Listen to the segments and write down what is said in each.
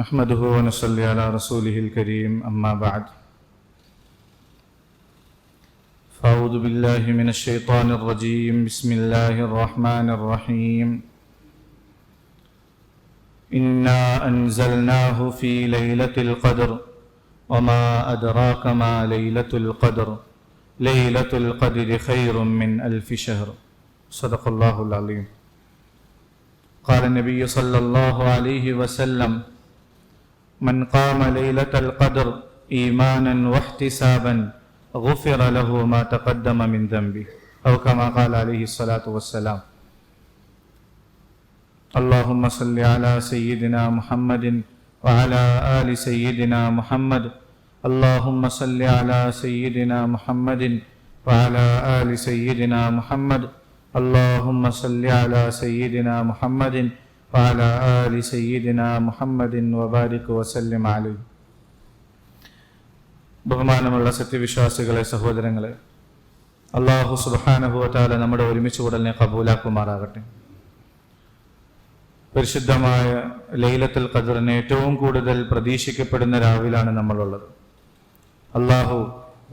نحمده ونصلي على رسوله الكريم أما بعد فأعوذ بالله من الشيطان الرجيم بسم الله الرحمن الرحيم إنا أنزلناه في ليلة القدر وما أدراك ما ليلة القدر ليلة القدر خير من ألف شهر صدق الله العظيم. قال النبي صلى الله عليه وسلم من قام ليلة القدر إيمانا واحتسابا غفر له ما تقدم من ذنبه أو كما قال عليه الصلاة والسلام. اللهم صل على سيدنا محمد وعلى آل سيدنا محمد. اللهم صل على سيدنا محمد وعلى آل سيدنا محمد. اللهم صل على سيدنا محمد وعلى آل سيدنا محمد وبارك وسلم عليه. ബഹുമാനമുള്ള സത്യവിശ്വാസികളെ, സഹോദരങ്ങളെ, അല്ലാഹു സുബ്ഹാനഹു വ തആല നമ്മുടെ ഒരുമിച്ച് കൂടലിനെ കബൂലാക്കുമാറാകട്ടെ. പരിശുദ്ധമായ ലൈലത്തുൽ ഖദ്റിനെ ഏറ്റവും കൂടുതൽ പ്രതീക്ഷിക്കപ്പെടുന്ന രാവിലാണ് നമ്മളുള്ളത്. അല്ലാഹു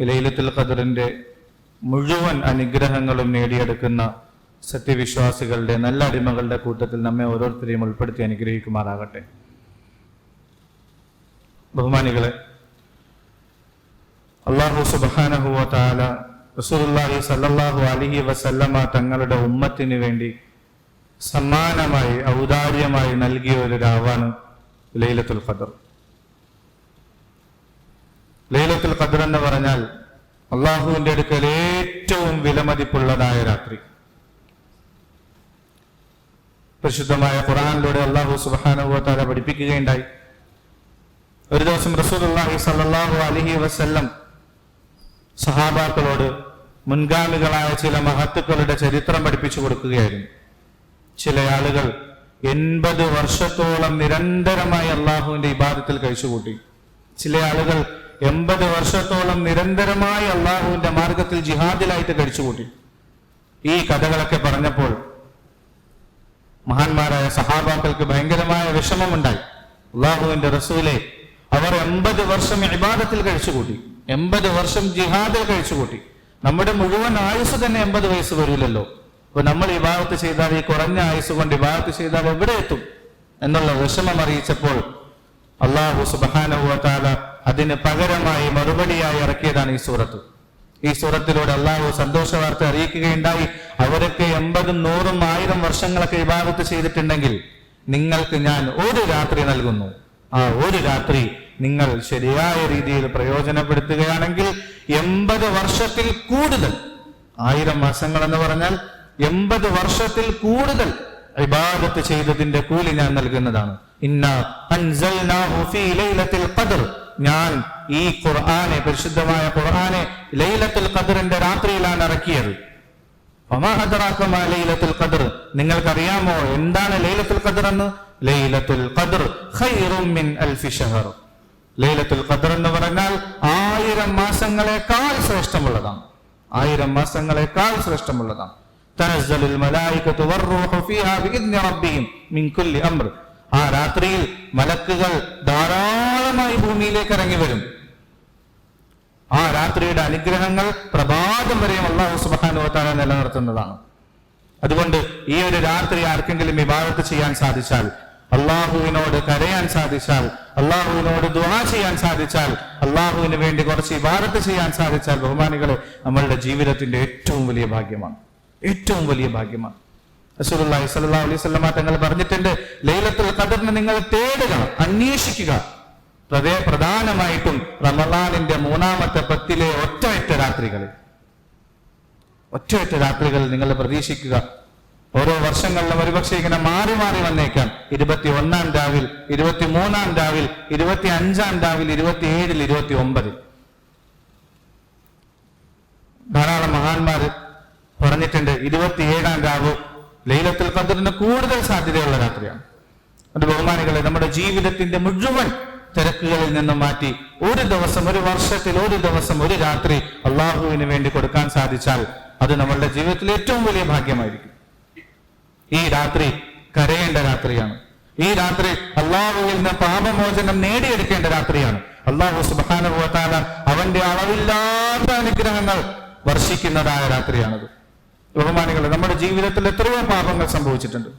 ലൈലത്തുൽ ഖദ്റിന്റെ മുഴുവൻ അനുഗ്രഹങ്ങളും നേടിയെടുക്കുന്ന സത്യവിശ്വാസികളുടെ നല്ല അടിമകളുടെ കൂട്ടത്തിൽ നമ്മെ ഓരോരുത്തരെയും ഉൾപ്പെടുത്തി അനുഗ്രഹിക്കുമാറാകട്ടെ. ബഹുമാനികളെ, അല്ലാഹു സുബ്ഹാനഹു വ തആല റസൂലുള്ളാഹി സ്വല്ലല്ലാഹു അലൈഹി വസല്ലമ തങ്ങളുടെ ഉമ്മത്തിന് വേണ്ടി സമ്മാനമായി ഔദാര്യമായി നൽകിയ ഒരു രാവാണ് ലൈലത്തുൽ ഖദ്ർ. ലൈലത്തുൽ ഖദ്ർ എന്ന് പറഞ്ഞാൽ അള്ളാഹുവിന്റെ അടുക്കൽ ഏറ്റവും വിലമതിപ്പുള്ളതായ രാത്രി. പരിശുദ്ധമായ ഖുർആനിലൂടെ അല്ലാഹു സുബ്ഹാനഹു വ തആല പഠിപ്പിക്കുകയുണ്ടായി. ഒരു ദിവസം റസൂലുള്ളാഹി സ്വല്ലല്ലാഹു അലൈഹി വസല്ലം സഹാബാക്കളോട് മുൻഗാമികളായ ചില മഹത്തുക്കളുടെ ചരിത്രം പഠിപ്പിച്ചു കൊടുക്കുകയായിരുന്നു. ചില ആളുകൾ 80 വർഷത്തോളം നിരന്തരമായി അള്ളാഹുവിന്റെ ഇബാദത്തിൽ കഴിച്ചുകൂട്ടി. ചില ആളുകൾ 80 വർഷത്തോളം നിരന്തരമായി അള്ളാഹുവിന്റെ മാർഗത്തിൽ ജിഹാദിലായിട്ട് കഴിച്ചുകൂട്ടി. ഈ കഥകളൊക്കെ പറഞ്ഞപ്പോൾ മഹാന്മാരായ സഹാബാക്കൾക്ക് ഭയങ്കരമായ വിഷമമുണ്ടായി. അള്ളാഹുവിന്റെ റസൂലെ, അവർ 80 വർഷം ഇബാദത്തിൽ കഴിച്ചുകൂട്ടി, 80 വർഷം ജിഹാദിൽ കഴിച്ചുകൂട്ടി. നമ്മുടെ മുഴുവൻ ആയുസ് തന്നെ 80 വയസ്സ് വരില്ലല്ലോ. അപ്പൊ നമ്മൾ ഇബാദത്ത് ചെയ്താൽ, ഈ കുറഞ്ഞ ആയുസ് കൊണ്ട് ഇബാദത്ത് ചെയ്താൽ എവിടെ എത്തും എന്നുള്ള വിഷമം അറിയിച്ചപ്പോൾ അല്ലാഹു സുബ്ഹാനഹു വ തആല അതിന് പകരമായി മറുപടിയായി ഇറക്കിയതാണ് ഈ സൂറത്ത്. ഈ സൂറത്തിലൂടെ അല്ലാഹു സന്തോഷ വാർത്ത അറിയിക്കുകയുണ്ടായി. അവരൊക്കെ 80, 100, 1000 വർഷങ്ങളൊക്കെ ഇബാദത്ത് ചെയ്തിട്ടുണ്ടെങ്കിൽ നിങ്ങൾക്ക് ഞാൻ ഒരു രാത്രി നൽകുന്നു. ആ ഒരു രാത്രി നിങ്ങൾ ശരിയായ രീതിയിൽ പ്രയോജനപ്പെടുത്തുകയാണെങ്കിൽ 80 വർഷത്തിൽ കൂടുതൽ, 1000 മാസങ്ങൾ എന്ന് പറഞ്ഞാൽ 80 വർഷത്തിൽ കൂടുതൽ ഇബാദത്ത് ചെയ്തതിന്റെ കൂലി ഞാൻ നൽകുന്നതാണ്. ഇന്നാ അൻസൽനാഹു ഫീ ലൈലത്തുൽ ഖദ്ർ, ഞാൻ ഈ ഖുർആനെ, പരിശുദ്ധമായ ഖുർആനെ ലൈലത്തുൽ ഖദ്റിന്റെ രാത്രിയിലാണ് ഇറക്കിയത്. വമാ അദ്റാക മാ ലൈലത്തുൽ ഖദ്ർ, നിങ്ങൾക്കറിയാമോ എന്താണ് ലൈലത്തുൽ ഖദ്ർ എന്ന്? ലൈലത്തുൽ ഖദ്ർ ഖൈറും മിൻ അൽഫി ശഹർ. ലൈലത്തുൽ ഖദ്ർ എന്ന് പറഞ്ഞാൽ 1000 മാസങ്ങളെക്കാൾ ശ്രേഷ്ഠമുള്ളതാണ്. 1000 മാസങ്ങളെക്കാൾ ശ്രേഷ്ഠമുള്ളതാണ്. തനസ്സലുൽ മലായികതു വറൂഹു ഫീഹാ ബിഇദ്നി റബ്ബിഹിം മിൻ കുല്ലി അംർ. ആ രാത്രിയിൽ മലക്കുകൾ ധാരാളമായി ഭൂമിയിലേക്ക് ഇറങ്ങി വരും. ആ രാത്രിയുടെ അനുഗ്രഹങ്ങൾ പ്രഭാതം വരെയും അല്ലാഹു സുബ്ഹാനഹു വ തആല നിലനിർത്തുന്നതാണ്. അതുകൊണ്ട് ഈ ഒരു രാത്രി ആർക്കെങ്കിലും ഇബാദത്ത് ചെയ്യാൻ സാധിച്ചാൽ, അള്ളാഹുവിനോട് കരയാൻ സാധിച്ചാൽ, അള്ളാഹുവിനോട് ദുആ ചെയ്യാൻ സാധിച്ചാൽ, അള്ളാഹുവിന് വേണ്ടി കുറച്ച് ഇബാദത്ത് ചെയ്യാൻ സാധിച്ചാൽ, ബഹുമാനികളെ, നമ്മളുടെ ജീവിതത്തിന്റെ ഏറ്റവും വലിയ ഭാഗ്യമാണ്, ഏറ്റവും വലിയ ഭാഗ്യമാണ്. റസൂലുള്ളാഹി സ്വല്ലല്ലാഹു അലൈഹി വസല്ലം തങ്ങൾ പറഞ്ഞിട്ടുണ്ട്, ലൈലത്തുൽ ഖദ്റിനെ നിങ്ങൾ തേടുക, അന്വേഷിക്കുക. പ്രധാനമായിട്ടും റമളാനിന്റെ 3-ാമത്തെ 10-ലെ ഒറ്റ രാത്രികൾ നിങ്ങൾ പ്രതീക്ഷിക്കുക. ഓരോ വർഷങ്ങളിലും ഒരുപക്ഷെ ഇങ്ങനെ മാറി മാറി വന്നേക്കാം. 21-ാം രാവിൽ, 23-ാം രാവിൽ, 25-ാം രാവിൽ, 27-ൽ, 29-ൽ. ധാരാളം മഹാന്മാർ പറഞ്ഞിട്ടുണ്ട് 27-ാം രാവ് ലൈലത്തുൽ ഖദ്റിന് കൂടുതൽ സാധ്യതയുള്ള രാത്രിയാണ്. അത് ബഹുമാനികളെ, നമ്മുടെ ജീവിതത്തിന്റെ മുഴുവൻ തിരക്കുകളിൽ നിന്നും മാറ്റി ഒരു ദിവസം, ഒരു വർഷത്തിൽ ഒരു ദിവസം, ഒരു രാത്രി അള്ളാഹുവിന് വേണ്ടി കൊടുക്കാൻ സാധിച്ചാൽ അത് നമ്മളുടെ ജീവിതത്തിൽ ഏറ്റവും വലിയ ഭാഗ്യമായിരിക്കും. ഈ രാത്രി കരയേണ്ട രാത്രിയാണ്. ഈ രാത്രി അള്ളാഹുവിൽ നിന്ന് പാപമോചനം നേടിയെടുക്കേണ്ട രാത്രിയാണ്. അള്ളാഹു സുബ്ഹാനഹു വ തആല അവന്റെ അളവില്ലാത്ത അനുഗ്രഹങ്ങൾ വർഷിക്കുന്നതായ രാത്രിയാണത്. ബഹുമാനികളെ, നമ്മുടെ ജീവിതത്തിൽ എത്രയോ പാപങ്ങൾ സംഭവിച്ചിട്ടുണ്ട്.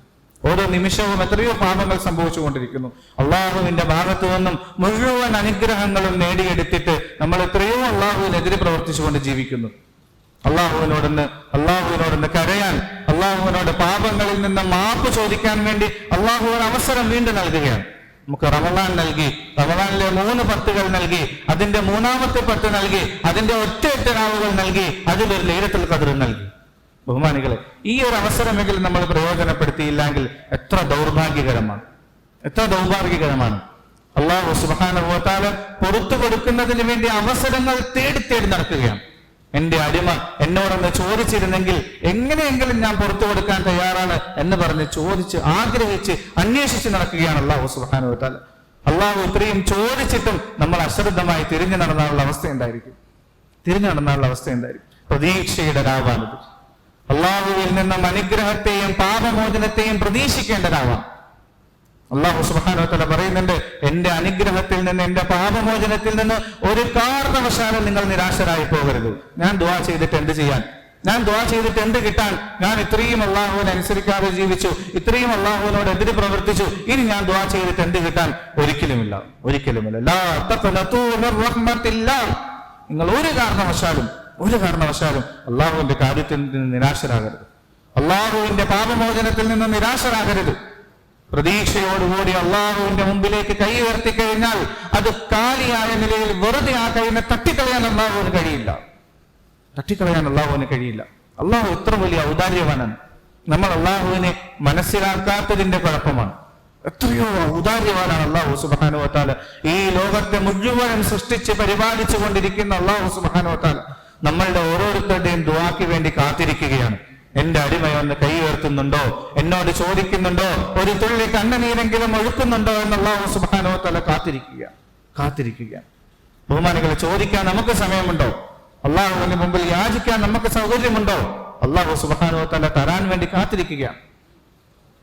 ഓരോ നിമിഷവും എത്രയോ പാപങ്ങൾ സംഭവിച്ചുകൊണ്ടിരിക്കുന്നു. അള്ളാഹുവിന്റെ ഭാഗത്തു നിന്നും മുഴുവൻ അനുഗ്രഹങ്ങളും നേടിയെടുത്തിട്ട് നമ്മൾ എത്രയോ അള്ളാഹുവിനെതിരെ പ്രവർത്തിച്ചുകൊണ്ട് ജീവിക്കുന്നു. അള്ളാഹുവിനോടൊന്ന് കരയാൻ, അള്ളാഹുവിനോട് പാപങ്ങളിൽ നിന്ന് മാപ്പ് ചോദിക്കാൻ വേണ്ടി അള്ളാഹുവിന് അവസരം വീണ്ടും നൽകുകയാണ്. നമുക്ക് റമളാൻ നൽകി, റമളാനിലെ 3 പത്തുകൾ നൽകി, അതിന്റെ 3-ാമത്തെ 10 നൽകി, അതിന്റെ ഒറ്റ രാവുകൾ നൽകി, അതിലൊരു ലൈലത്തുൽ ഖദ്ർ നൽകി. ബഹുമാനികളെ, ഈ ഒരു അവസരമെങ്കിലും നമ്മൾ പ്രയോജനപ്പെടുത്തിയില്ലെങ്കിൽ എത്ര ദൗർഭാഗ്യകരമാണ്. അള്ളാഹു സുബ്ഹാനഹു വ തആല പുറത്തു കൊടുക്കുന്നതിന് വേണ്ടി അവസരങ്ങൾ തേടി നടക്കുകയാണ്. എന്റെ അടിമ എന്നോടൊന്ന് ചോദിച്ചിരുന്നെങ്കിൽ എങ്ങനെയെങ്കിലും ഞാൻ പുറത്തു കൊടുക്കാൻ തയ്യാറാണ് എന്ന് പറഞ്ഞ് ചോദിച്ച് ആഗ്രഹിച്ച് അന്വേഷിച്ച് നടക്കുകയാണ് അള്ളാഹു സുബ്ഹാനഹു വ തആല. അള്ളാഹു ഇത്രയും ചോദിച്ചിട്ടും നമ്മൾ അശ്രദ്ധമായി തിരിഞ്ഞു നടന്നാനുള്ള അവസ്ഥ എന്തായിരിക്കും? പ്രതീക്ഷയുടെ രാവാണിത്. അള്ളാഹുവിൽ നിന്നും അനുഗ്രഹത്തെയും പാപമോചനത്തെയും പ്രതീക്ഷിക്കേണ്ടതാവാം. അള്ളാഹു സുബ്ഹാനഹു വ തആല പറയുന്നുണ്ട്, എന്റെ അനുഗ്രഹത്തിൽ നിന്ന്, എന്റെ പാപമോചനത്തിൽ നിന്ന് ഒരു കാരണവശാലും നിങ്ങൾ നിരാശരായി പോകരുത്. ഞാൻ ദുആ ചെയ്തിട്ട് എന്ത് ചെയ്യാൻ? ഞാൻ ദുആ ചെയ്തിട്ട് എന്ത് കിട്ടാൻ? ഞാൻ ഇത്രയും അള്ളാഹുവിനെ അനുസരിക്കാതെ ജീവിച്ചു, ഇത്രയും അള്ളാഹുവിനോട് എതിര് പ്രവർത്തിച്ചു, ഇനി ഞാൻ ദുആ ചെയ്തിട്ട് എന്ത് കിട്ടാൻ? ഒരിക്കലുമില്ല. ലാ തഖ്നതു മിർ റഹ്മത്തില്ലാഹ്. നിങ്ങൾ ഒരു കാരണവശാലും അള്ളാഹുവിന്റെ കാര്യത്തിൽ നിന്ന് നിരാശരാകരുത്. അള്ളാഹുവിന്റെ പാപമോചനത്തിൽ നിന്ന് നിരാശരാകരുത്. പ്രതീക്ഷയോടുകൂടി അള്ളാഹുവിന്റെ മുമ്പിലേക്ക് കൈ ഉയർത്തി കഴിഞ്ഞാൽ അത് കാലിയായ നിലയിൽ വെറുതെ ആ കൈനെ തട്ടിക്കളയാൻ അള്ളാഹുവിന് കഴിയില്ല. അള്ളാഹു ഇത്ര വലിയ ഔദാര്യവാനാണ്. നമ്മൾ അള്ളാഹുവിനെ മനസ്സിലാക്കാത്തതിന്റെ കുഴപ്പമാണ്. എത്രയോ ഔദാര്യവാനാണ് അള്ളാഹു സുബ്ഹാനഹു വ തആല. ഈ ലോകത്തെ മുഴുവനും സൃഷ്ടിച്ച് പരിപാലിച്ചു കൊണ്ടിരിക്കുന്ന അള്ളാഹു സുബ്ഹാനഹു വ തആല നമ്മളുടെ ഓരോരുത്തരുടെയും ദുആക്ക് വേണ്ടി കാത്തിരിക്കുകയാണ്. എന്റെ അടിമയൊന്ന് കൈ ഉയർത്തുന്നുണ്ടോ, എന്നോട് ചോദിക്കുന്നുണ്ടോ, ഒരു തുള്ളി കണ്ണുനീരെങ്കിലും ഒഴുക്കുന്നുണ്ടോ എന്ന് അല്ലാഹു സുബ്ഹാനഹു വ തആല കാത്തിരിക്കുക. ബഹുമാനികളെ, ചോദിക്കാൻ നമുക്ക് സമയമുണ്ടോ? അള്ളാഹുവിന് മുമ്പിൽ യാചിക്കാൻ നമുക്ക് സൗകര്യമുണ്ടോ? അല്ലാഹു സുബ്ഹാനഹു വ തആല തരാൻ വേണ്ടി കാത്തിരിക്കുകയാണ്.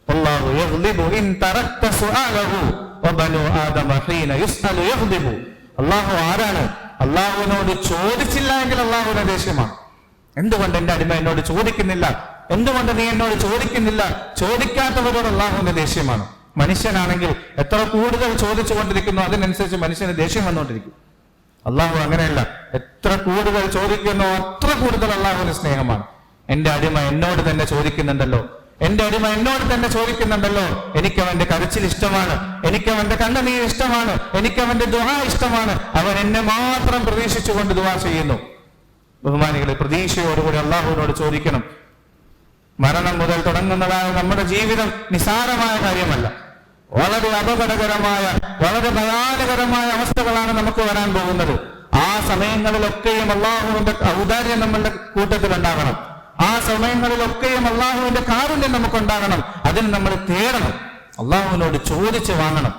അല്ലാഹു യഗ്ളിബു ഇൻ തറക്ത സുആലഹു വബനു ആദമ ഹീന യുസ്അലു യഗ്ളിബു. അല്ലാഹു ആരാണ്? അള്ളാഹുവിനോട് ചോദിച്ചില്ല എങ്കിൽ അള്ളാഹുവിന്റെ ദേഷ്യമാണ്. എന്തുകൊണ്ട് എന്റെ അടിമ എന്നോട് ചോദിക്കുന്നില്ല? എന്തുകൊണ്ട് നീ എന്നോട് ചോദിക്കുന്നില്ല? ചോദിക്കാത്തവരോട് അള്ളാഹുവിന്റെ ദേഷ്യമാണ്. മനുഷ്യനാണെങ്കിൽ എത്ര കൂടുതൽ ചോദിച്ചുകൊണ്ടിരിക്കുന്നു അതിനനുസരിച്ച് മനുഷ്യന് ദേഷ്യം വന്നുകൊണ്ടിരിക്കും. അള്ളാഹു അങ്ങനെയല്ല. എത്ര കൂടുതൽ ചോദിക്കുന്നോ അത്ര കൂടുതൽ അള്ളാഹുവിന് സ്നേഹമാണ്. എന്റെ അടിമ എന്നോട് തന്നെ ചോദിക്കുന്നുണ്ടല്ലോ, എനിക്ക് അവന്റെ കരച്ചിൽ ഇഷ്ടമാണ്, എനിക്ക് അവന്റെ കണ്ണുനീർ ഇഷ്ടമാണ്, എനിക്ക് അവന്റെ ദുആ ഇഷ്ടമാണ്. അവൻ എന്നെ മാത്രം പ്രതീക്ഷിച്ചുകൊണ്ട് ദുആ ചെയ്യുന്നു. ബഹുമാനികളെ, പ്രതീക്ഷയോടുകൂടി അള്ളാഹുവിനോട് ചോദിക്കണം. മരണം മുതൽ തുടങ്ങുന്നതായ നമ്മുടെ ജീവിതം നിസാരമായ കാര്യമല്ല. വളരെ അപകടകരമായ, വളരെ ഭയാനകരമായ അവസ്ഥകളാണ് നമുക്ക് വരാൻ പോകുന്നത്. ആ സമയങ്ങളിലൊക്കെയും അള്ളാഹുവിന്റെ ഔദാര്യം നമ്മളുടെ കൂട്ടത്തിൽ ഉണ്ടാകണം. ആ സമയങ്ങളിലൊക്കെയും അള്ളാഹുവിന്റെ കാരുണ്യം നമുക്കുണ്ടാകണം. അതിന് നമ്മൾ തേടണം, അള്ളാഹുവിനോട് ചോദിച്ച് വാങ്ങണം.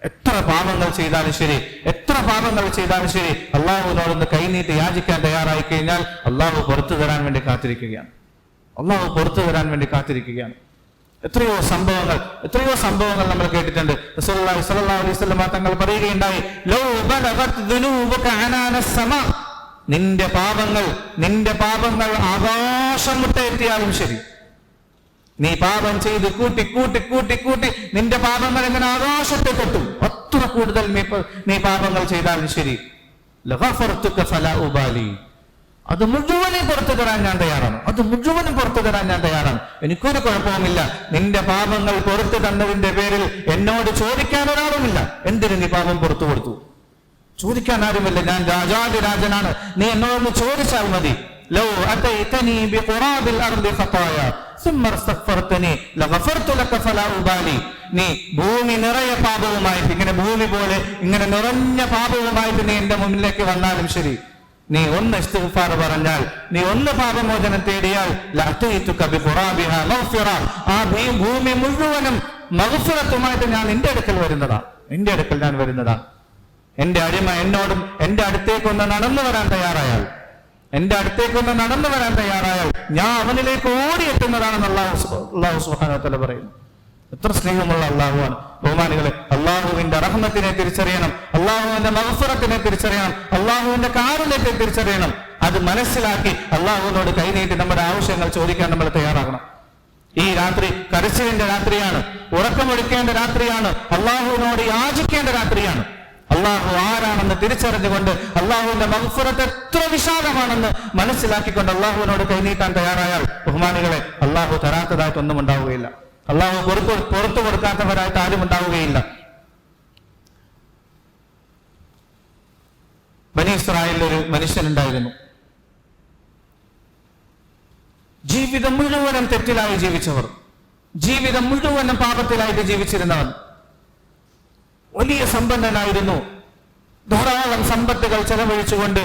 എത്ര പാപങ്ങൾ ചെയ്താലും ശരി അള്ളാഹുവിനോടൊന്ന് കൈനീട്ടി യാചിക്കാൻ തയ്യാറായി കഴിഞ്ഞാൽ അള്ളാഹു പുറത്തു തരാൻ വേണ്ടി കാത്തിരിക്കുകയാണ്. എത്രയോ സംഭവങ്ങൾ നമ്മൾ കേട്ടിട്ടുണ്ട്. റസൂലുള്ളാഹി സ്വല്ലല്ലാഹു അലൈഹി വസല്ലം തങ്ങൾ പറയുകയുണ്ടായി, ലൗ ബലഗത് ദുനൂബുക അനാനസ് സമാ. നിന്റെ പാപങ്ങൾ ആകാശം മുട്ടെത്തിയാലും ശരി, നീ പാപം ചെയ്ത് കൂട്ടി നിന്റെ പാപങ്ങൾ എങ്ങനെ ആകാശത്തെ തൊട്ടും അത്ര കൂടുതൽ നീ പാപങ്ങൾ ചെയ്താലും ശരി, ലഗഫർതുക ഫലാ ഉബാലി. അത് മുഴുവനും പുറത്തു തരാൻ ഞാൻ തയ്യാറാണ്. എനിക്കൊരു കുഴപ്പവുമില്ല. നിന്റെ പാപങ്ങൾ പുറത്തു തന്നതിന്റെ പേരിൽ എന്നോട് ചോദിക്കാൻ ഒരാളുമില്ല. എന്തിനു നീ പാപം പുറത്തു കൊടുത്തു? ചോദിക്കാൻ ആരുമില്ല. ഞാൻ രാജാതിരാജനാണ്, നീ എന്നോടൊന്ന് ചോദിച്ചാൽ മതി. ലൗ അതൈതനി ബിഖുറാബിൽ അർദി ഖതായ സുമ്മ അസ്തഗ്ഫർതനി ലഗഫർതു ലക ഫലാ ഉബാലി. നീ ഭൂമി നിറയെ പാപവുമായിട്ട്, ഇങ്ങനെ ഭൂമി പോലെ ഇങ്ങനെ നിറഞ്ഞ പാപവുമായിട്ട് നീ എന്റെ മുന്നിലേക്ക് വന്നാലും ശരി, നീ ഒന്ന് ഇസ്തിഗ്ഫാർ പറഞ്ഞാൽ, നീ ഒന്ന് പാപമോചനം തേടിയാൽ, ലഅതൈതുക ബിഖുറാബിഹാ മഗ്ഫിറ. ആ ഭൂമി മുഴുവനും മഗ്ഫിറത്തുമായിട്ട് ഞാൻ നിന്റെ അടുക്കൽ വരുന്നതാണ്. എന്റെ അടിമ എന്നോടും എന്റെ അടുത്തേക്കൊന്ന് നടന്നു വരാൻ തയ്യാറായാൽ, ഞാൻ അവനിലേക്ക് ഓടിയെത്തുന്നതാണെന്ന് അല്ലാഹു സുബ്ഹാനഹു വ തആല പറയുന്നു. എത്ര സ്നേഹമുള്ള അള്ളാഹുവാണ്. ബഹുമാനികളെ, അള്ളാഹുവിന്റെ റഹ്മത്തിനെ തിരിച്ചറിയണം, അള്ളാഹുവിന്റെ മഗ്ഫിറത്തിനെ തിരിച്ചറിയണം, അള്ളാഹുവിന്റെ കാരുണ്യത്തെ തിരിച്ചറിയണം. അത് മനസ്സിലാക്കി അള്ളാഹുവിനോട് കൈനീട്ടി നമ്മുടെ ആവശ്യങ്ങൾ ചോദിക്കാൻ നമ്മൾ തയ്യാറാകണം. ഈ രാത്രി കരച്ചിലിന്റെ രാത്രിയാണ്, ഉറക്കമൊടുക്കേണ്ട രാത്രിയാണ്, അള്ളാഹുവിനോട് യാചിക്കേണ്ട രാത്രിയാണ്. അള്ളാഹു ആരാണെന്ന് തിരിച്ചറിഞ്ഞുകൊണ്ട് അള്ളാഹുവിന്റെ മഗ്ഫിറത്ത് എത്ര വിശാലമാണെന്ന് മനസ്സിലാക്കിക്കൊണ്ട് അള്ളാഹുവിനോട് കൈനീട്ടാൻ തയ്യാറായാൽ ബഹുമാനികളെ, അള്ളാഹു തരാത്തതായിട്ടൊന്നും ഉണ്ടാവുകയില്ല. അള്ളാഹു പുറത്തു കൊടുക്കാത്തവരായിട്ട് ആരും ഉണ്ടാവുകയില്ല. ബനി ഇസ്രായേലിൽ ഒരു മനുഷ്യനുണ്ടായിരുന്നു. ജീവിതം മുഴുവനും തെറ്റിലായി ജീവിച്ചവർ, ജീവിതം മുഴുവനും പാപത്തിലായിട്ട് ജീവിച്ചിരുന്നവൻ. വലിയ സമ്പന്നനായിരുന്നു. ധാരാളം സമ്പത്തുകൾ ചെലവഴിച്ചുകൊണ്ട്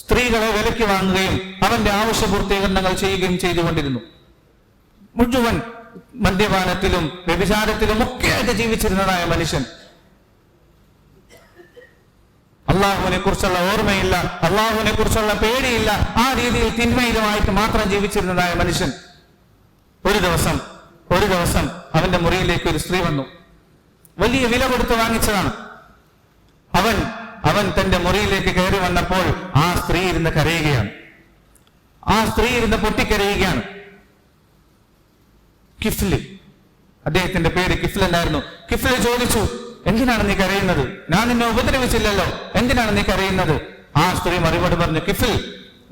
സ്ത്രീകളെ വിലയ്ക്ക് വാങ്ങുകയും അവന്റെ ആവശ്യ പൂർത്തീകരണങ്ങൾ ചെയ്യുകയും ചെയ്തുകൊണ്ടിരുന്നു. മുഴുവൻ മദ്യപാനത്തിലും വ്യഭിചാരത്തിലും ഒക്കെയായിട്ട് ജീവിച്ചിരുന്നതായ മനുഷ്യൻ. അള്ളാഹുവിനെ കുറിച്ചുള്ള ഓർമ്മയില്ല, അള്ളാഹുവിനെ കുറിച്ചുള്ള പേടിയില്ല, ആ രീതിയിൽ തിന്മയിലുമായിട്ട് മാത്രം ജീവിച്ചിരുന്നതായ മനുഷ്യൻ. ഒരു ദിവസം അവന്റെ മുറിയിലേക്ക് ഒരു സ്ത്രീ വന്നു. വലിയ വില കൊടുത്ത് വാങ്ങിച്ചതാണ്. അവൻ തന്റെ മുറിയിലേക്ക് കയറി വന്നപ്പോൾ ആ സ്ത്രീ ഇരുന്ന് കരയുകയാണ്, ആ സ്ത്രീ ഇരുന്ന് പൊട്ടിക്കരയുകയാണ്. കിഫ്ല്, അദ്ദേഹത്തിന്റെ പേര് കിഫ്ൽ എന്നായിരുന്നു. കിഫ്ല് ചോദിച്ചു, എന്തിനാണ് നീ കരയുന്നത്? ഞാൻ നിന്നെ ഉപദ്രവിച്ചില്ലല്ലോ, എന്തിനാണ് നീ കരയുന്നത്? ആ സ്ത്രീ മറുപടി പറഞ്ഞു, കിഫ്ൽ,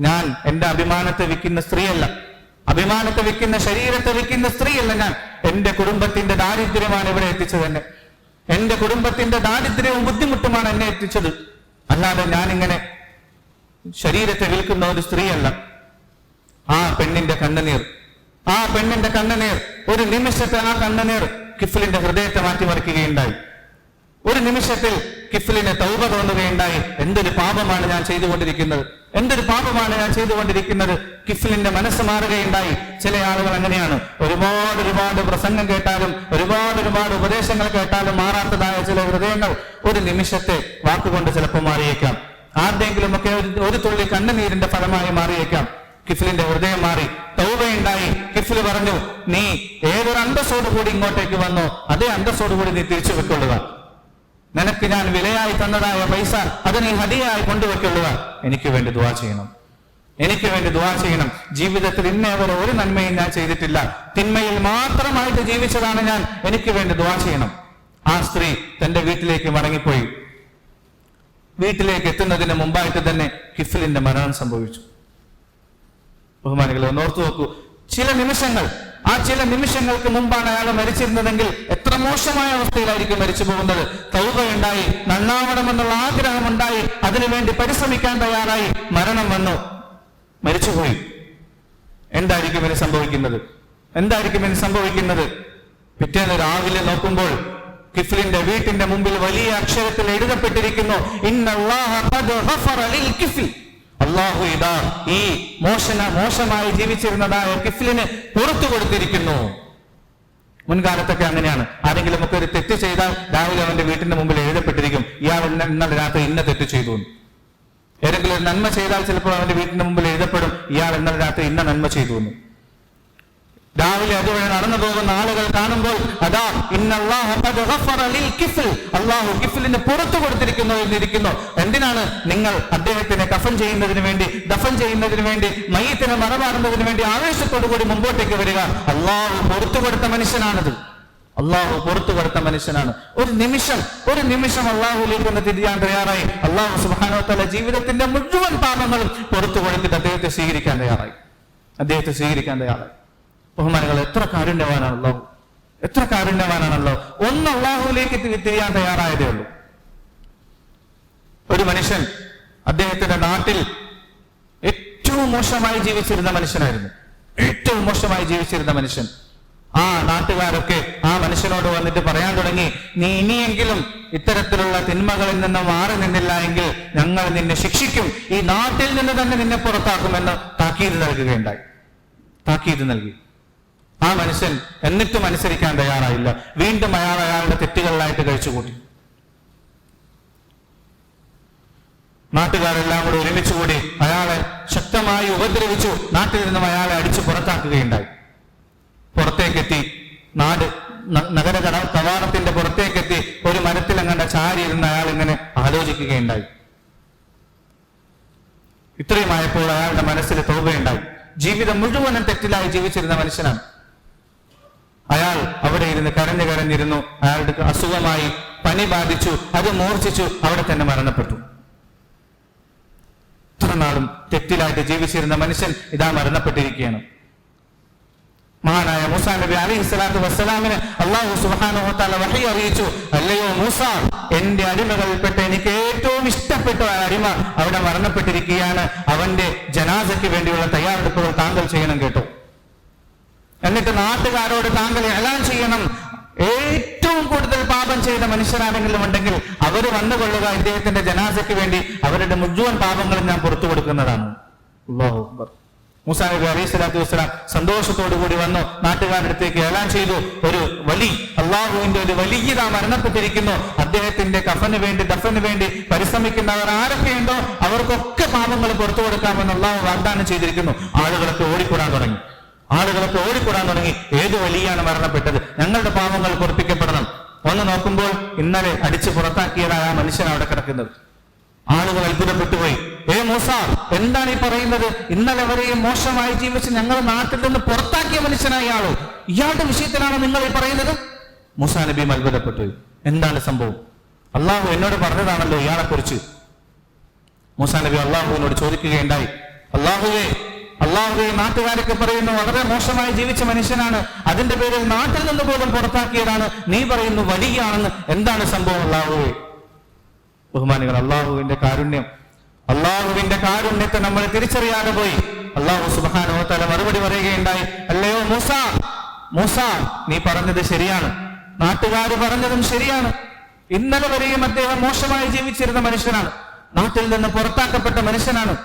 ഞാൻ എന്റെ അഭിമാനത്തെ വിൽക്കുന്ന സ്ത്രീയല്ല, അഭിമാനത്തെ വിൽക്കുന്ന ശരീരത്തെ വിൽക്കുന്ന സ്ത്രീയല്ല ഞാൻ. എന്റെ കുടുംബത്തിന്റെ ദാരിദ്ര്യമാണ് ഇവിടെ എത്തിച്ചത് എന്നെ, എന്റെ കുടുംബത്തിന്റെ ദാരിദ്ര്യവും ബുദ്ധിമുട്ടുമാണ് എന്നെ എത്തിച്ചത്, അല്ലാതെ ഞാനിങ്ങനെ ശരീരത്തെ വിൽക്കുന്ന ഒരു സ്ത്രീയല്ല. ആ പെണ്ണിന്റെ കണ്ണുനീർ ഒരു നിമിഷത്തെ ആ കണ്ണുനീർ കിഫ്ലിന്റെ ഹൃദയത്തെ മാറ്റിമറിക്കുകയുണ്ടായി. ഒരു നിമിഷത്തിൽ കിഫ്ലിന് തൗബ തോന്നുകയുണ്ടായി. എന്തൊരു പാപമാണ് ഞാൻ ചെയ്തുകൊണ്ടിരിക്കുന്നത്, കിഫ്ലിന്റെ മനസ്സ് മാറുകയുണ്ടായി. ചില ആളുകൾ അങ്ങനെയാണ്, ഒരുപാട് പ്രസംഗം കേട്ടാലും ഒരുപാട് ഉപദേശങ്ങൾ കേട്ടാലും മാറാത്തതായ ചില ഹൃദയങ്ങൾ ഒരു നിമിഷത്തെ വാക്കുകൊണ്ട് ചിലപ്പോൾ മാറിയേക്കാം. ആരുടെയെങ്കിലുമൊക്കെ ഒരു തുള്ളി കണ്ണുനീരിന്റെ ഫലമായി മാറിയേക്കാം. കിഫ്ലിന്റെ ഹൃദയം മാറി, തൗബയുണ്ടായി. കിഫ്ല് പറഞ്ഞു, നീ ഏതൊരു അന്തസ്സോടുകൂടി ഇങ്ങോട്ടേക്ക് വന്നോ അതേ അന്തസ്സോടുകൂടി നീ തിരിച്ചു വെക്കൊള്ളുക. നിനക്ക് ഞാൻ വിലയായി തന്നതായ പൈസ അത് നീ ഹദിയായി കൊണ്ടുവെക്കൊള്ളുക. എനിക്ക് വേണ്ടി ദുആ ചെയ്യണം. ജീവിതത്തിൽ ഇന്നേവരെ ഒരു നന്മയും ഞാൻ ചെയ്തിട്ടില്ല, തിന്മയിൽ മാത്രമായിട്ട് ജീവിച്ചതാണ് ഞാൻ, എനിക്ക് വേണ്ടി ദുആ ചെയ്യണം. ആ സ്ത്രീ തന്റെ വീട്ടിലേക്ക് മടങ്ങിപ്പോയി. വീട്ടിലേക്ക് എത്തുന്നതിന് മുമ്പായിട്ട് തന്നെ കിഫ്ലിന്റെ മരണം സംഭവിച്ചു. ബഹുമാനികളെ, ഒന്ന് ഓർത്തു നോക്കൂ, ചില നിമിഷങ്ങൾക്ക് മുമ്പാണ് അയാൾ മരിച്ചിരുന്നതെങ്കിൽ എത്ര മോശമായ അവസ്ഥയിലായിരിക്കും മരിച്ചു പോകുന്നത്. തൗബയുണ്ടായി, നന്നാവണമെന്നുള്ള ആഗ്രഹമുണ്ടായി, അതിനുവേണ്ടി പരിശ്രമിക്കാൻ തയ്യാറായി, മരണം വന്നു, മരിച്ചുപോയി. എന്തായിരിക്കും ഇനി സംഭവിക്കുന്നത്? പിറ്റേന്ന് രാവിലെ നോക്കുമ്പോൾ കിഫ്ലിന്റെ വീട്ടിന്റെ മുമ്പിൽ വലിയ അക്ഷരത്തിൽ എഴുതപ്പെട്ടിരിക്കുന്നു, ഇന്നല്ലാഹ ഖദ് ഗഫറ ലിൽ കിഫ്ൽ. അള്ളാഹു ഇതാ ഈ മോശമായി ജീവിച്ചിരുന്നതായ കിഫ്ലിന് പുറത്തു കൊടുത്തിരിക്കുന്നു. മുൻകാലത്തൊക്കെ അങ്ങനെയാണ്, ആരെങ്കിലും ഒക്കെ ഒരു തെറ്റ് ചെയ്താൽ രാവിലെ അവന്റെ വീട്ടിന്റെ മുമ്പിൽ എഴുതപ്പെട്ടിരിക്കും, ഇയാൾ ഇന്നലെ രാത്രി ഇന്ന തെറ്റ് ചെയ്തു. ഏതെങ്കിലും ഒരു നന്മ ചെയ്താൽ ചിലപ്പോൾ അവന്റെ വീട്ടിന്റെ മുമ്പിൽ എഴുതപ്പെടും, ഇയാൾ ഇന്നലെ രാത്രി ഇന്ന നന്മ ചെയ്തു. രാവിലെ അതുവഴി നടന്നു പോകുന്ന ആളുകൾ കാണുമ്പോൾ അതാ ഇന്നല്ലാഹ ഖദ് ഗഫറ ലിൽ കിഫ്ൽ, അല്ലാഹു കിഫ്ലിന് പുറത്തു കൊടുത്തിരിക്കുന്നു എന്നിരിക്കുന്നു. എന്തിനാണ്? നിങ്ങൾ അദ്ദേഹത്തിനെ കഫൻ ചെയ്യുന്നതിന് വേണ്ടി മയ്യിത്തിനെ മറമാറുന്നതിന് വേണ്ടി ആവേശത്തോടു കൂടി മുമ്പോട്ടേക്ക് വരിക. അല്ലാഹു പുറത്തു കൊടുത്ത മനുഷ്യനാണ്. ഒരു നിമിഷം അല്ലാഹുവിലേക്ക് ഒന്ന് തിരിയാൻ തയ്യാറായി. അല്ലാഹു സുബ്ഹാനഹു വ തആല ജീവിതത്തിന്റെ മുഴുവൻ പാപങ്ങളും പുറത്തു കൊടുത്തിട്ട് അദ്ദേഹത്തെ സ്വീകരിക്കാൻ തയ്യാറായി. ബഹുമാനികൾ, എത്ര കാരുണ്യവാനാണല്ലോ. ഒന്ന് അള്ളാഹുവിലേക്ക് തിരിയാൻ തയ്യാറായതേ ഉള്ളൂ. ഒരു മനുഷ്യൻ അദ്ദേഹത്തിന്റെ നാട്ടിൽ ഏറ്റവും മോശമായി ജീവിച്ചിരുന്ന മനുഷ്യൻ. ആ നാട്ടുകാരൊക്കെ ആ മനുഷ്യനോട് വന്നിട്ട് പറയാൻ തുടങ്ങി, നീ ഇനിയെങ്കിലും ഇത്തരത്തിലുള്ള തിന്മകളിൽ നിന്ന് മാറി നിന്നില്ല എങ്കിൽ ഞങ്ങൾ നിന്നെ ശിക്ഷിക്കും, ഈ നാട്ടിൽ നിന്ന് തന്നെ നിന്നെ പുറത്താക്കുമെന്ന് താക്കീത് നൽകി. ആ മനുഷ്യൻ എന്നിട്ടും അനുസരിക്കാൻ തയ്യാറായില്ല. വീണ്ടും അയാളുടെ തെറ്റുകളിലായിട്ട് കഴിച്ചുകൂട്ടി. നാട്ടുകാരെല്ലാം കൂടി ഒരുമിച്ചുകൂടി അയാളെ ശക്തമായി ഉപദ്രവിച്ചു. നാട്ടിൽ നിന്നും അയാളെ അടിച്ചു പുറത്താക്കുകയുണ്ടായി. പുറത്തേക്കെത്തി നഗര കവാടത്തിന്റെ പുറത്തേക്കെത്തി ഒരു മരത്തിലങ്ങണ്ട ചാരി ഇരുന്ന് അയാൾ ഇങ്ങനെ ആലോചിക്കുകയുണ്ടായി. ഇത്രയുമായപ്പോൾ അയാളുടെ മനസ്സിൽ തൗബയുണ്ടായി. ജീവിതം മുഴുവനും തെറ്റിലായി ജീവിച്ചിരുന്ന മനുഷ്യനാണ് അയാൾ. അവിടെ ഇരുന്ന് കരഞ്ഞിരുന്നു. അയാളുടെ അസുഖമായി, പനി ബാധിച്ചു, അത് മൂർച്ഛിച്ചു, അവിടെ തന്നെ മരണപ്പെട്ടു. ഇത്ര നാളും തെറ്റിലായിട്ട് ജീവിച്ചിരുന്ന മനുഷ്യൻ ഇതാ മരണപ്പെട്ടിരിക്കുകയാണ്. മഹാനായ മൂസാ നബി അലൈഹിസ്സലാത്തു വസ്സലാമിന് അല്ലാഹു സുബ്ഹാനഹു വ തആല വഹി അറിയിച്ചു, അല്ലയോ മൂസ, എന്റെ അടിമകളിൽപ്പെട്ട എനിക്ക് ഏറ്റവും ഇഷ്ടപ്പെട്ട അടിമ അവിടെ മരണപ്പെട്ടിരിക്കുകയാണ്. അവന്റെ ജനാസയ്ക്ക് വേണ്ടിയുള്ള തയ്യാറെടുപ്പുകൾ താങ്കൾ ചെയ്യണം കേട്ടോ. എന്നിട്ട് നാട്ടുകാരോട് താങ്കൾ എലാൻ ചെയ്യണം, ഏറ്റവും കൂടുതൽ പാപം ചെയ്ത മനുഷ്യരാരെങ്കിലും ഉണ്ടെങ്കിൽ അവർ വന്നുകൊള്ളുക, ഇദ്ദേഹത്തിന്റെ ജനാസയ്ക്ക് വേണ്ടി അവരുടെ മുഴുവൻ പാപങ്ങളും ഞാൻ പുറത്തു കൊടുക്കുന്നതാണ്. അല്ലാഹു അക്ബർ. മൂസാ നബി അലൈഹിസ്സലാത്തു വസ്സലാം സന്തോഷത്തോടു കൂടി വന്നു, നാട്ടുകാരുടെ അടുത്തേക്ക് എലാൻ ചെയ്തു, ഒരു വലി, അള്ളാഹുവിന്റെ ഒരു വലിയ മരണപ്പെട്ടിരിക്കുന്നു. അദ്ദേഹത്തിന്റെ കഫന് വേണ്ടി, ദഫന് വേണ്ടി പരിശ്രമിക്കുന്നവർ ആരൊക്കെയുണ്ടോ അവർക്കൊക്കെ പാപങ്ങൾ പുറത്തു കൊടുക്കാമെന്ന് അള്ളാഹു വാഗ്ദാനം ചെയ്തിരിക്കുന്നു. ആളുകളൊക്കെ ഓടിക്കൂടാൻ തുടങ്ങി. ഏത് വലിയാണ് മരണപ്പെട്ടത്? ഞങ്ങളുടെ പാപങ്ങൾ പൊറുപ്പിക്കപ്പെടണം. ഒന്ന് നോക്കുമ്പോൾ ഇന്നലെ അടിച്ചു പുറത്താക്കിയതായ ആ മനുഷ്യൻ അവിടെ കിടക്കുന്നത്. ആളുകൾ അത്ഭുതപ്പെട്ടുപോയി. മൂസ, എന്താണ് ഈ പറയുന്നത്? ഇന്നലെ വരെയും മോശമായി ജീവിച്ച് ഞങ്ങൾ നാട്ടിൽ നിന്ന് പുറത്താക്കിയ മനുഷ്യനായ ആളോ, ഇയാളുടെ വിഷയത്തിലാണ് നിങ്ങൾ ഈ പറയുന്നത്? മൂസാ നബിയും അത്ഭുതപ്പെട്ടു. എന്താണ് സംഭവം? അള്ളാഹു എന്നോട് പറഞ്ഞതാണല്ലോ ഇയാളെ കുറിച്ച്. മൂസാ നബി അള്ളാഹുവിനോട് ചോദിക്കുകയുണ്ടായി, അള്ളാഹുവേ, നാട്ടുകാരൊക്കെ പറയുന്നു വളരെ മോശമായി ജീവിച്ച മനുഷ്യനാണ്, അതിന്റെ പേരിൽ നാട്ടിൽ നിന്ന് പോലും പുറത്താക്കിയതാണ്, നീ പറയുന്നു വലിയാണെന്ന്, എന്താണ് സംഭവം അള്ളാഹുവേ? ബഹുമാനികൾ, അള്ളാഹുവിന്റെ കാരുണ്യത്തെ നമ്മൾ തിരിച്ചറിയാതെ പോയി. അള്ളാഹു സുബ്ഹാനഹു വ തആല മറുപടി പറയുകയുണ്ടായി, അല്ലയോ മൂസ, നീ പറഞ്ഞത് ശരിയാണ്, നാട്ടുകാർ പറഞ്ഞതും ശരിയാണ്. ഇന്നലെ വരെയും അദ്ദേഹം മോശമായി ജീവിച്ചിരുന്ന മനുഷ്യനാണ്, നാട്ടിൽ നിന്ന് പുറത്താക്കപ്പെട്ട മനുഷ്യനാണ്.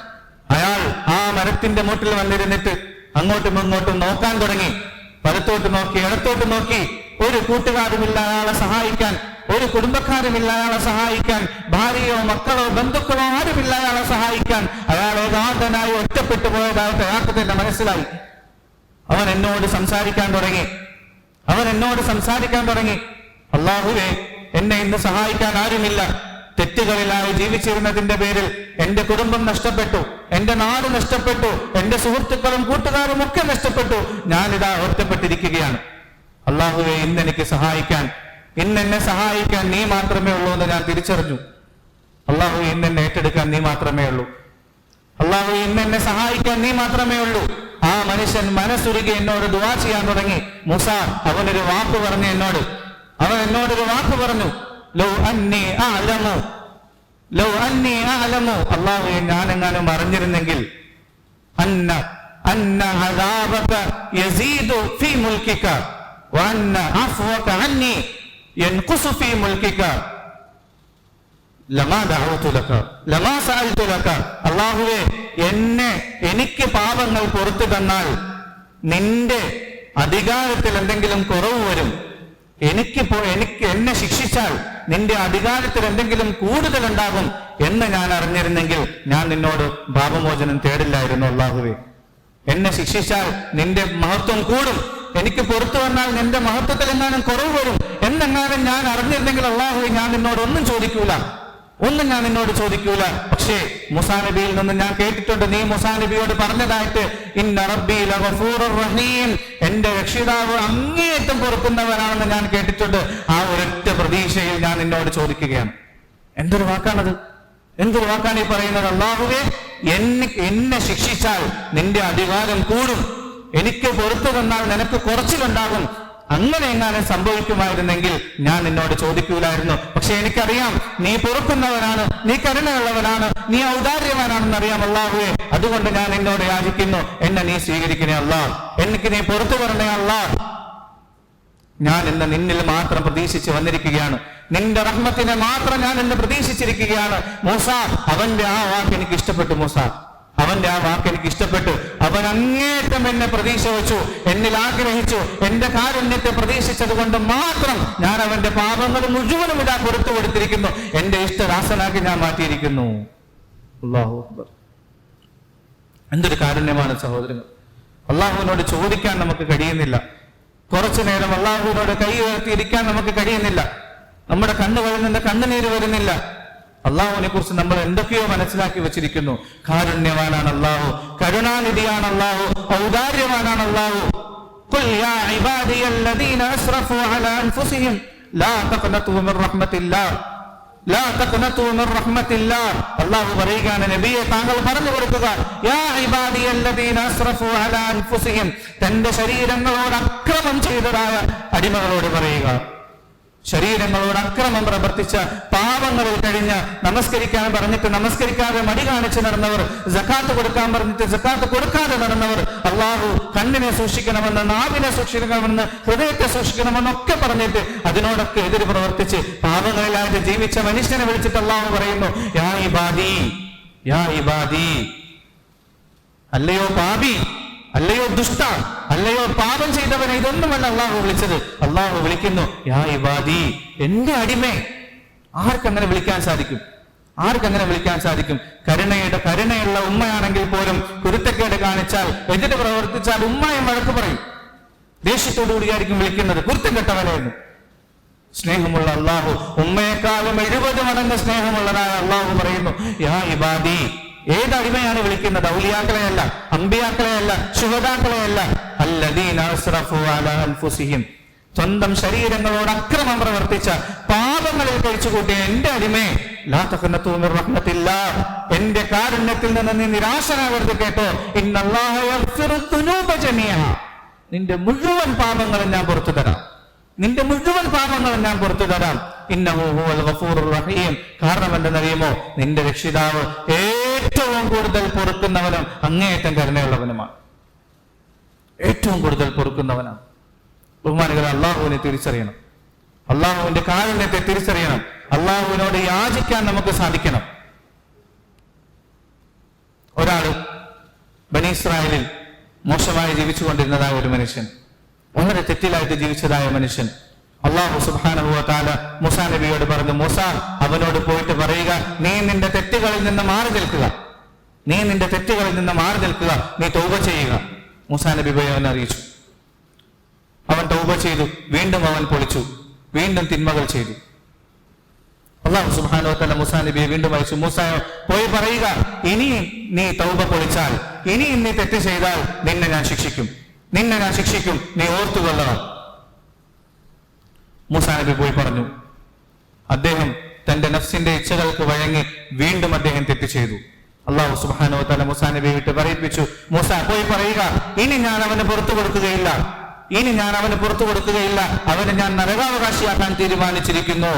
അയാൾ ആ മരത്തിന്റെ മൂട്ടിൽ വന്നിരുന്നിട്ട് അങ്ങോട്ടും ഇങ്ങോട്ടും നോക്കാൻ തുടങ്ങി. വലത്തോട്ട് നോക്കി, ഇടത്തോട്ട് നോക്കി. ഒരു കൂട്ടുകാരുമില്ല അയാളെ സഹായിക്കാൻ, ഒരു കുടുംബക്കാരുമില്ല അയാളെ സഹായിക്കാൻ, ഭാര്യയോ മക്കളോ ബന്ധുക്കളോ ആരുമില്ല അയാളെ സഹായിക്കാൻ. അയാൾ ഏകാന്തനായി ഒറ്റപ്പെട്ടു പോയതായിട്ട് അയാൾക്ക് തന്നെ മനസ്സിലായി. അവൻ എന്നോട് സംസാരിക്കാൻ തുടങ്ങി, അല്ലാഹുവേ, എന്നെ ഇന്ന് സഹായിക്കാൻ ആരുമില്ല. തെറ്റുകളിലായി ജീവിച്ചിരുന്നതിന്റെ പേരിൽ എന്റെ കുടുംബം നഷ്ടപ്പെട്ടു, എന്റെ നാട് നഷ്ടപ്പെട്ടു, എന്റെ സുഹൃത്തുക്കളും കൂട്ടുകാരും ഒക്കെ നഷ്ടപ്പെട്ടു. ഞാനിതാ ഒറ്റപ്പെട്ടിരിക്കുകയാണ്. അല്ലാഹുവേ, ഇന്നെന്നെ സഹായിക്കാൻ നീ മാത്രമേ ഉള്ളൂ എന്ന് ഞാൻ തിരിച്ചറിഞ്ഞു. അല്ലാഹുവേ, ഇന്നെന്നെ ഏറ്റെടുക്കാൻ നീ മാത്രമേ ഉള്ളൂ. അല്ലാഹുവേ, ഇന്നെന്നെ സഹായിക്കാൻ നീ മാത്രമേ ഉള്ളൂ. ആ മനുഷ്യൻ മനസ്സുരുകി എന്നോട് ദുആ ചെയ്യാൻ തുടങ്ങി. മൂസ അവനൊരു വാക്ക് പറഞ്ഞു, ലൗ അന്നി അഅലമു, അല്ലാഹുവേ, ഞാനെങ്ങാനും അറിഞ്ഞിരുന്നെങ്കിൽ, അന്ന അദാബക യസീദു ഫീ മുൽകിക വഅന്ന അഫ്വക അന്നി യൻഖുസു ഫീ മുൽകിക ലമാ ദഅവതു ലക ലമാ സഅൽതു ലക. അല്ലാഹുവേ, എനിക്ക് പാപങ്ങൾ പുറത്തു തന്നാൽ നിന്റെ അധികാരത്തിൽ എന്തെങ്കിലും കുറവ് വരും. എന്നെ ശിക്ഷിച്ചാൽ നിന്റെ അധികാരത്തിൽ എന്തെങ്കിലും കൂടുതൽ ഉണ്ടാകും എന്ന് ഞാൻ അറിഞ്ഞിരുന്നെങ്കിൽ ഞാൻ നിന്നോട് പാപമോചനം തേടില്ലായിരുന്നു. അല്ലാഹുവേ, എന്നെ ശിക്ഷിച്ചാൽ നിന്റെ മഹത്വം കൂടും, എനിക്ക് പുറത്തു വന്നാൽ നിന്റെ മഹത്വത്തിൽ എങ്ങാനും കുറവ് വരും എന്നെങ്ങാനും ഞാൻ അറിഞ്ഞിരുന്നെങ്കിൽ അല്ലാഹുവേ, ഞാൻ നിന്നോട് ഒന്നും ചോദിക്കൂല. പക്ഷേ മൂസാ നബിയിൽ നിന്ന് ഞാൻ കേട്ടിട്ടുണ്ട്, നീ മൂസാ നബിയോട് പറഞ്ഞതായിട്ട്, ഇന്ന റബ്ബി ലഗഫൂറുർ റഹീം, എന്റെ രക്ഷിതാവ് അങ്ങേയറ്റം പൊറുക്കുന്നവനാണെന്ന് ഞാൻ കേട്ടിട്ടുണ്ട്. ആ ഒരൊറ്റ പ്രതീക്ഷയിൽ ഞാൻ നിന്നോട് ചോദിക്കുകയാണ്. എന്തൊരു വാക്കാണത്? എന്തൊരു വാക്കാണ് ഈ പറയുന്നത്? അല്ലാഹുവേ, എന്നെ ശിക്ഷിച്ചാൽ നിന്റെ അധികാരം കൂടും, എനിക്ക് പുറത്തു തന്നാൽ നിനക്ക് കുറച്ചിലുണ്ടാകും. അങ്ങനെ എങ്ങാനും സംഭവിക്കുമായിരുന്നെങ്കിൽ ഞാൻ നിന്നോട് ചോദിക്കൂലായിരുന്നു. പക്ഷെ എനിക്കറിയാം നീ പൊറുക്കുന്നവനാണ്, നീ കരുണയുള്ളവനാണ്, നീ ഔദാര്യവാനാണെന്ന് അറിയാം അല്ലാഹുവേ. അതുകൊണ്ട് ഞാൻ നിന്നോട് യാചിക്കുന്നു, എന്നെ നീ സ്വീകരിക്കണേ അല്ലാഹ്, എനിക്ക് നീ പുറത്തു തരണേ അല്ലാഹ്. ഞാൻ ഇന്ന് നിന്നിൽ മാത്രം പ്രതീക്ഷിച്ച് വന്നിരിക്കുകയാണ്, നിന്റെ റഹ്മത്തിനെ മാത്രം ഞാൻ ഇന്ന് പ്രതീക്ഷിച്ചിരിക്കുകയാണ്. മൂസ, അവന്റെ ആ വാക്ക് എനിക്ക് ഇഷ്ടപ്പെട്ടു. അവൻ അങ്ങേറ്റം എന്നെ പ്രതീക്ഷ വെച്ചു, എന്നിൽ ആഗ്രഹിച്ചു. എന്റെ കാരുണ്യത്തെ പ്രതീക്ഷിച്ചത് കൊണ്ട് മാത്രം ഞാൻ അവന്റെ പാപങ്ങൾ മുഴുവനും ഇതാ പുറത്തു കൊടുത്തിരിക്കുന്നു, എന്റെ ഇഷ്ടദാസനാക്കി ഞാൻ മാറ്റിയിരിക്കുന്നു. അല്ലാഹു അക്ബർ. എന്തൊരു കാരുണ്യമാണ് സഹോദരങ്ങൾ. അള്ളാഹുവിനോട് ചോദിക്കാൻ നമുക്ക് കഴിയുന്നില്ല. കുറച്ചു നേരം അള്ളാഹുവിനോട് കൈ ഉയർത്തിയിരിക്കാൻ നമുക്ക് കഴിയുന്നില്ല. നമ്മുടെ കണ്ണുകളിൽ നിന്ന് കണ്ണുനീര് വരുന്നില്ല. അള്ളാഹുവിനെ കുറിച്ച് നമ്മൾ എന്തൊക്കെയോ മനസ്സിലാക്കി വെച്ചിരിക്കുന്നു. കാരുണ്യവാനാണ് അള്ളാഹു, കരുണാനിധിയാണ് അള്ളാഹു, ഔദാര്യവാനാണ് അള്ളാഹു. ഖുൽ യാ ഇബാദിയല്ലദീന അസ്റഫു അലാ അൻഫുസിഹിം ലാ തഖ്നതു മിർ റഹ്മത്തില്ലാഹ് ലാ തഖ്നതു മിർ റഹ്മത്തില്ലാഹ്. അല്ലാഹു പറയുകയാണ്, നബിയെ താങ്കൾ പറഞ്ഞു കൊടുക്കുക, യാ ഇബാദിയല്ലദീന അസ്റഫു അലാ അൻഫുസിഹിം, തന്റെ ശരീരങ്ങളോട് അക്രമം ചെയ്തതായ അടിമകളോട് പറയുക. ശരീരങ്ങളോട് അക്രമം പ്രവർത്തിച്ച, പാവങ്ങളിൽ കഴിഞ്ഞ, നമസ്കരിക്കാൻ പറഞ്ഞിട്ട് നമസ്കരിക്കാതെ മടി കാണിച്ച് നടന്നവർ, സക്കാത്ത് കൊടുക്കാൻ പറഞ്ഞിട്ട് സക്കാത്ത് കൊടുക്കാതെ നടന്നവർ, അള്ളാഹു കണ്ണിനെ സൂക്ഷിക്കണമെന്ന്, നാവിനെ സൂക്ഷിക്കണമെന്ന്, ഹൃദയത്തെ സൂക്ഷിക്കണമെന്നൊക്കെ പറഞ്ഞിട്ട് അതിനോടൊക്കെ എതിര് പ്രവർത്തിച്ച് പാവങ്ങളിലായിട്ട് ജീവിച്ച മനുഷ്യനെ വിളിച്ചിട്ട് അള്ളാഹു പറയുന്നു, യാ ഇബാദി, യാ ഇബാദി, അല്ലയോ പാപി, അല്ലയോ ദുഷ്ട, അല്ലയോ പാപം ചെയ്തവനെ. ഇതൊന്നുമല്ല അള്ളാഹു വിളിച്ചത്. അള്ളാഹു വിളിക്കുന്നു, യാ ഇബാദി, എന്റെ അടിമേ. ആർക്കങ്ങനെ വിളിക്കാൻ സാധിക്കും? ആർക്കങ്ങനെ വിളിക്കാൻ സാധിക്കും? കരുണയുള്ള ഉമ്മയാണെങ്കിൽ പോലും കുരുത്തക്കേട് കാണിച്ചാൽ, എതിര് പ്രവർത്തിച്ചാൽ ഉമ്മയും വഴക്ക് പറയും. ദേഷ്യത്തോടുകൂടിയായിരിക്കും വിളിക്കുന്നത്, കുരുത്തം കെട്ടവനായിരുന്നു. സ്നേഹമുള്ള അള്ളാഹു ഉമ്മയെക്കാളും 70 മടങ്ങ് സ്നേഹമുള്ളതായ അള്ളാഹു പറയുന്നു, യാ ഇബാദി. ഏത് അടിമയാണ് വിളിക്കുന്നത്? ഔലിയാക്കളെയല്ല, അമ്പിയാക്കളെയല്ല, ശുഹദാക്കളെയല്ല. അല്ലദീന അസ്റഫു അലാ അൻഫുസിഹിം, സ്വന്തം ശരീരങ്ങളോട് അക്രമം പ്രവർത്തിച്ച, പാപങ്ങളിൽ കഴിച്ചുകൂട്ടിയ എന്റെ അടിമേ, ലാ തഖ്നതു മിർ റഹ്മത്തില്ലാഹ്, എന്റെ കാരുണ്യത്തിൽ നിന്ന് നീ നിരാശനാകരുത് കേട്ടോ. ഇന്നല്ലാഹ യഗ്ഫിറു ദുനൂബ ജമീഅ, നിന്റെ മുഴുവൻ പാപങ്ങളും ഞാൻ പുറത്തു തരാം, നിന്റെ മുഴുവൻ പാപങ്ങളും ഞാൻ പുറത്തു തരാം. ഇന്നഹു ഹുവൽ ഗഫൂറുർ റഹീം. കാരണം എന്തെന്നറിയുമോ? നിന്റെ രക്ഷിതാവ് ഏറ്റവും കൂടുതൽ പൊറുക്കുന്നവനും അങ്ങേയറ്റം കരുണയുള്ളവനുമാണ്. ഏറ്റവും കൂടുതൽ പൊറുക്കുന്നവനാണ്. ബഹുമാനികളെ, അള്ളാഹുവിനെ തിരിച്ചറിയണം, അള്ളാഹുവിന്റെ കാരുണ്യത്തെ തിരിച്ചറിയണം. അള്ളാഹുവിനോട് യാചിക്കാൻ നമുക്ക് സാധിക്കണം. ഒരാള് ബനി ഇസ്രായേലിൽ മോശമായി ജീവിച്ചുകൊണ്ടിരുന്നതായ ഒരു മനുഷ്യൻ, വളരെ തെറ്റിലായിട്ട് ജീവിച്ചതായ മനുഷ്യൻ, അള്ളാഹു സുബ്ഹാനഹു വ തആല മൂസാ നബിയോട് പറഞ്ഞു, മൂസ, അവനോട് പോയിട്ട് പറയുക, നീ നിന്റെ തെറ്റുകളിൽ നിന്ന് മാറി നിൽക്കുക, നീ നിന്റെ തെറ്റുകളിൽ നിന്ന് മാറി നിൽക്കുക, നീ തൗബ ചെയ്യുക. മൂസാ നബി പോയി അവനെ അറിയിച്ചു. അവൻ തൗബ ചെയ്തു. വീണ്ടും അവൻ പൊളിച്ചു, വീണ്ടും തിന്മകൾ ചെയ്തു. അള്ളാഹു സുബ്ഹാനഹു വ തആല മൂസാ നബിയെ വീണ്ടും അയച്ചു, മൂസ പോയി പറയുക, ഇനി നീ തൗബ പൊളിച്ചാൽ, ഇനി നീ തെറ്റ് ചെയ്താൽ നിന്നെ ഞാൻ ശിക്ഷിക്കും, നിന്നെ ഞാൻ ശിക്ഷിക്കും, നീ ഓർത്തുകൊള്ളണം. മൂസാ നബി പോയി പറഞ്ഞു. അദ്ദേഹം തന്റെ നഫ്സിന്റെ ഇച്ഛകൾക്ക് വഴങ്ങി വീണ്ടും അദ്ദേഹം തെറ്റ് ചെയ്തു. അള്ളാഹു സുബ്ഹാനഹു വ തആല മൂസാ നബിയെ വിട്ട് പറയിപ്പിച്ചു, മൂസ പോയി പറയുക, ഇനി ഞാൻ അവന് പുറത്തു കൊടുക്കുകയില്ല, ഇനി ഞാൻ അവന് പുറത്തു കൊടുക്കുകയില്ല, അവനെ ഞാൻ നരകാവകാശിയാക്കാൻ തീരുമാനിച്ചിരിക്കുന്നു,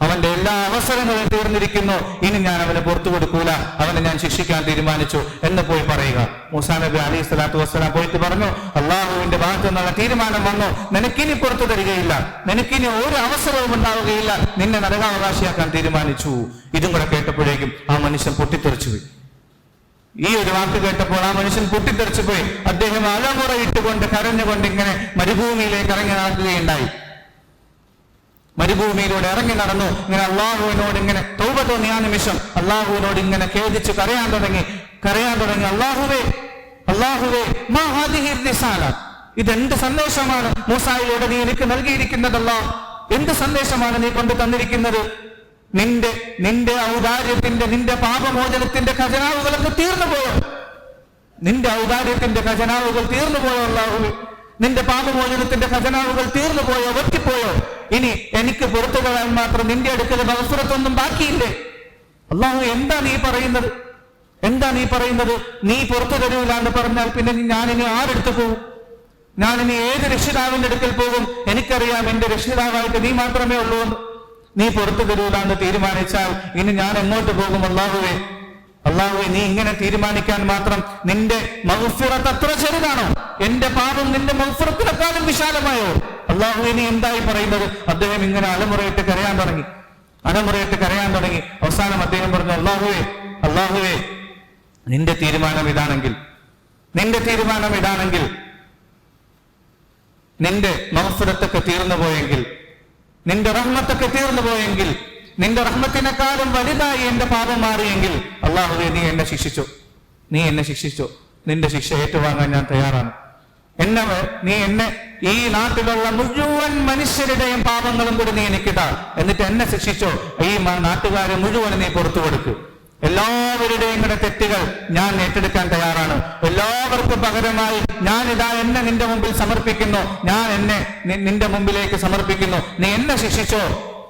അവന്റെ എല്ലാ അവസരങ്ങളും തീർന്നിരിക്കുന്നു, ഇനി ഞാൻ അവന് പുറത്തു കൊടുക്കൂല, അവനെ ഞാൻ ശിക്ഷിക്കാൻ തീരുമാനിച്ചു എന്ന് പോയി പറയുക. മൂസാ നബി അലൈഹി സ്വലാത്തു വസ്സലാം പോയിട്ട് പറഞ്ഞു, അള്ളാഹുവിന്റെ ഭാഗത്തു നിന്നുള്ള തീരുമാനം വന്നു, നിനക്കിനി പുറത്തു തരികയില്ല, നിനക്കിനി ഒരു അവസരവും ഉണ്ടാവുകയില്ല, നിന്നെ നരകാവകാശിയാക്കാൻ തീരുമാനിച്ചു. ഇതും കൂടെ കേട്ടപ്പോഴേക്കും ആ മനുഷ്യൻ പൊട്ടിത്തെറിച്ചു പോയി. ഈ ഒരു വാക്ക് കേട്ടപ്പോൾ ആ മനുഷ്യൻ പൊട്ടിത്തെറിച്ചു പോയി. അദ്ദേഹം അലമുറയിട്ടുകൊണ്ട് കരഞ്ഞുകൊണ്ട് ഇങ്ങനെ മരുഭൂമിയിലേക്ക് ഇറങ്ങി നടക്കുകയുണ്ടായി. മരുഭൂമിയിലൂടെ ഇറങ്ങി നടന്നു. ഇങ്ങനെ അള്ളാഹുവിനോട് ഇങ്ങനെ തൗബ തോന്നി. ആ നിമിഷം അള്ളാഹുവിനോട് ഇങ്ങനെ ഖേദിച്ച് കരയാൻ തുടങ്ങി. അള്ളാഹുവേ, അള്ളാഹുവേ, മാ ഹാദിഹി റിസാല, ഇതെന്ത് സന്ദേശമാണ് മൂസായിലൂടെ നീ എനിക്ക് നൽകിയിരിക്കുന്നതല്ല? എന്ത് സന്ദേശമാണ് നീ കൊണ്ടു തന്നിരിക്കുന്നത്? നിന്റെ ഔദാര്യത്തിന്റെ, നിന്റെ പാപമോചനത്തിന്റെ ഖജനാവുകളൊക്കെ തീർന്നുപോയോ? നിന്റെ ഔദാര്യത്തിന്റെ ഖജനാവുകൾ തീർന്നുപോയോ അള്ളാഹുവേ? നിന്റെ പാപമോചനത്തിന്റെ ഖജനാവുകൾ തീർന്നുപോയോ, വറ്റിപ്പോയോ? ഇനി എനിക്ക് പുറത്തു തരാൻ മാത്രം നിന്റെ അടുക്കൽ മഗ്ഫിറത്തൊന്നും ബാക്കിയില്ലേ? അള്ളാഹു, എന്താ നീ പറയുന്നത്? എന്താ നീ പറയുന്നത്? നീ പുറത്തു തരൂല എന്ന് പറഞ്ഞാൽ പിന്നെ ഞാനിനി ആരെടുത്ത് പോകും? ഞാനിനി ഏത് രക്ഷിതാവിന്റെ അടുക്കൽ പോകും? എനിക്കറിയാം എന്റെ രക്ഷിതാവായിട്ട് നീ മാത്രമേ ഉള്ളൂ. നീ പുറത്തു തരൂല എന്ന് തീരുമാനിച്ചാൽ ഇനി ഞാൻ എങ്ങോട്ട് പോകും? അള്ളാഹുവേ, അള്ളാഹുവേ, നീ ഇങ്ങനെ തീരുമാനിക്കാൻ മാത്രം നിന്റെ മഗ്ഫിറത്ത് അത്ര ചെറുതാണോ? എന്റെ പാപം നിന്റെ മഗ്ഫിറത്തിനെക്കാളും വിശാലമായോ? അള്ളാഹുവേ, നീ എന്തായി പറയുന്നത്? അദ്ദേഹം ഇങ്ങനെ അലമുറയിട്ട് കരയാൻ തുടങ്ങി. അവസാനം അദ്ദേഹം പറഞ്ഞു, അള്ളാഹുവേ, അള്ളാഹുവേ, നിന്റെ തീരുമാനം ഇതാണെങ്കിൽ, നിന്റെ മഗ്ഫിറത്തൊക്കെ തീർന്നുപോയെങ്കിൽ, നിന്റെ റഹ്മത്തൊക്കെ തീർന്നുപോയെങ്കിൽ, നിന്റെ റഹ്മത്തിനെക്കാളും വലുതായി എന്റെ പാപം മാറിയെങ്കിൽ, അള്ളാഹുവേ, നീ എന്നെ ശിക്ഷിച്ചോ. നിന്റെ ശിക്ഷ ഏറ്റുവാങ്ങാൻ ഞാൻ തയ്യാറാണ്. നീ എന്നെ ഈ നാട്ടിലുള്ള മുഴുവൻ മനുഷ്യരുടെയും പാപങ്ങളും കൂടി നീ എനിക്കിതാ, എന്നിട്ട് എന്നെ ശിക്ഷിച്ചോ. ഈ നാട്ടുകാരെ മുഴുവൻ നീ പുറത്തു കൊടുക്ക്. എല്ലാവരുടെയും കൂടെ തെറ്റുകൾ ഞാൻ ഏറ്റെടുക്കാൻ തയ്യാറാണ്. എല്ലാവർക്കും പകരമായി ഞാനിതാ എന്നെ നിന്റെ മുമ്പിൽ സമർപ്പിക്കുന്നു, ഞാൻ എന്നെ നിന്റെ മുമ്പിലേക്ക് സമർപ്പിക്കുന്നു. നീ എന്നെ ശിക്ഷിച്ചോ,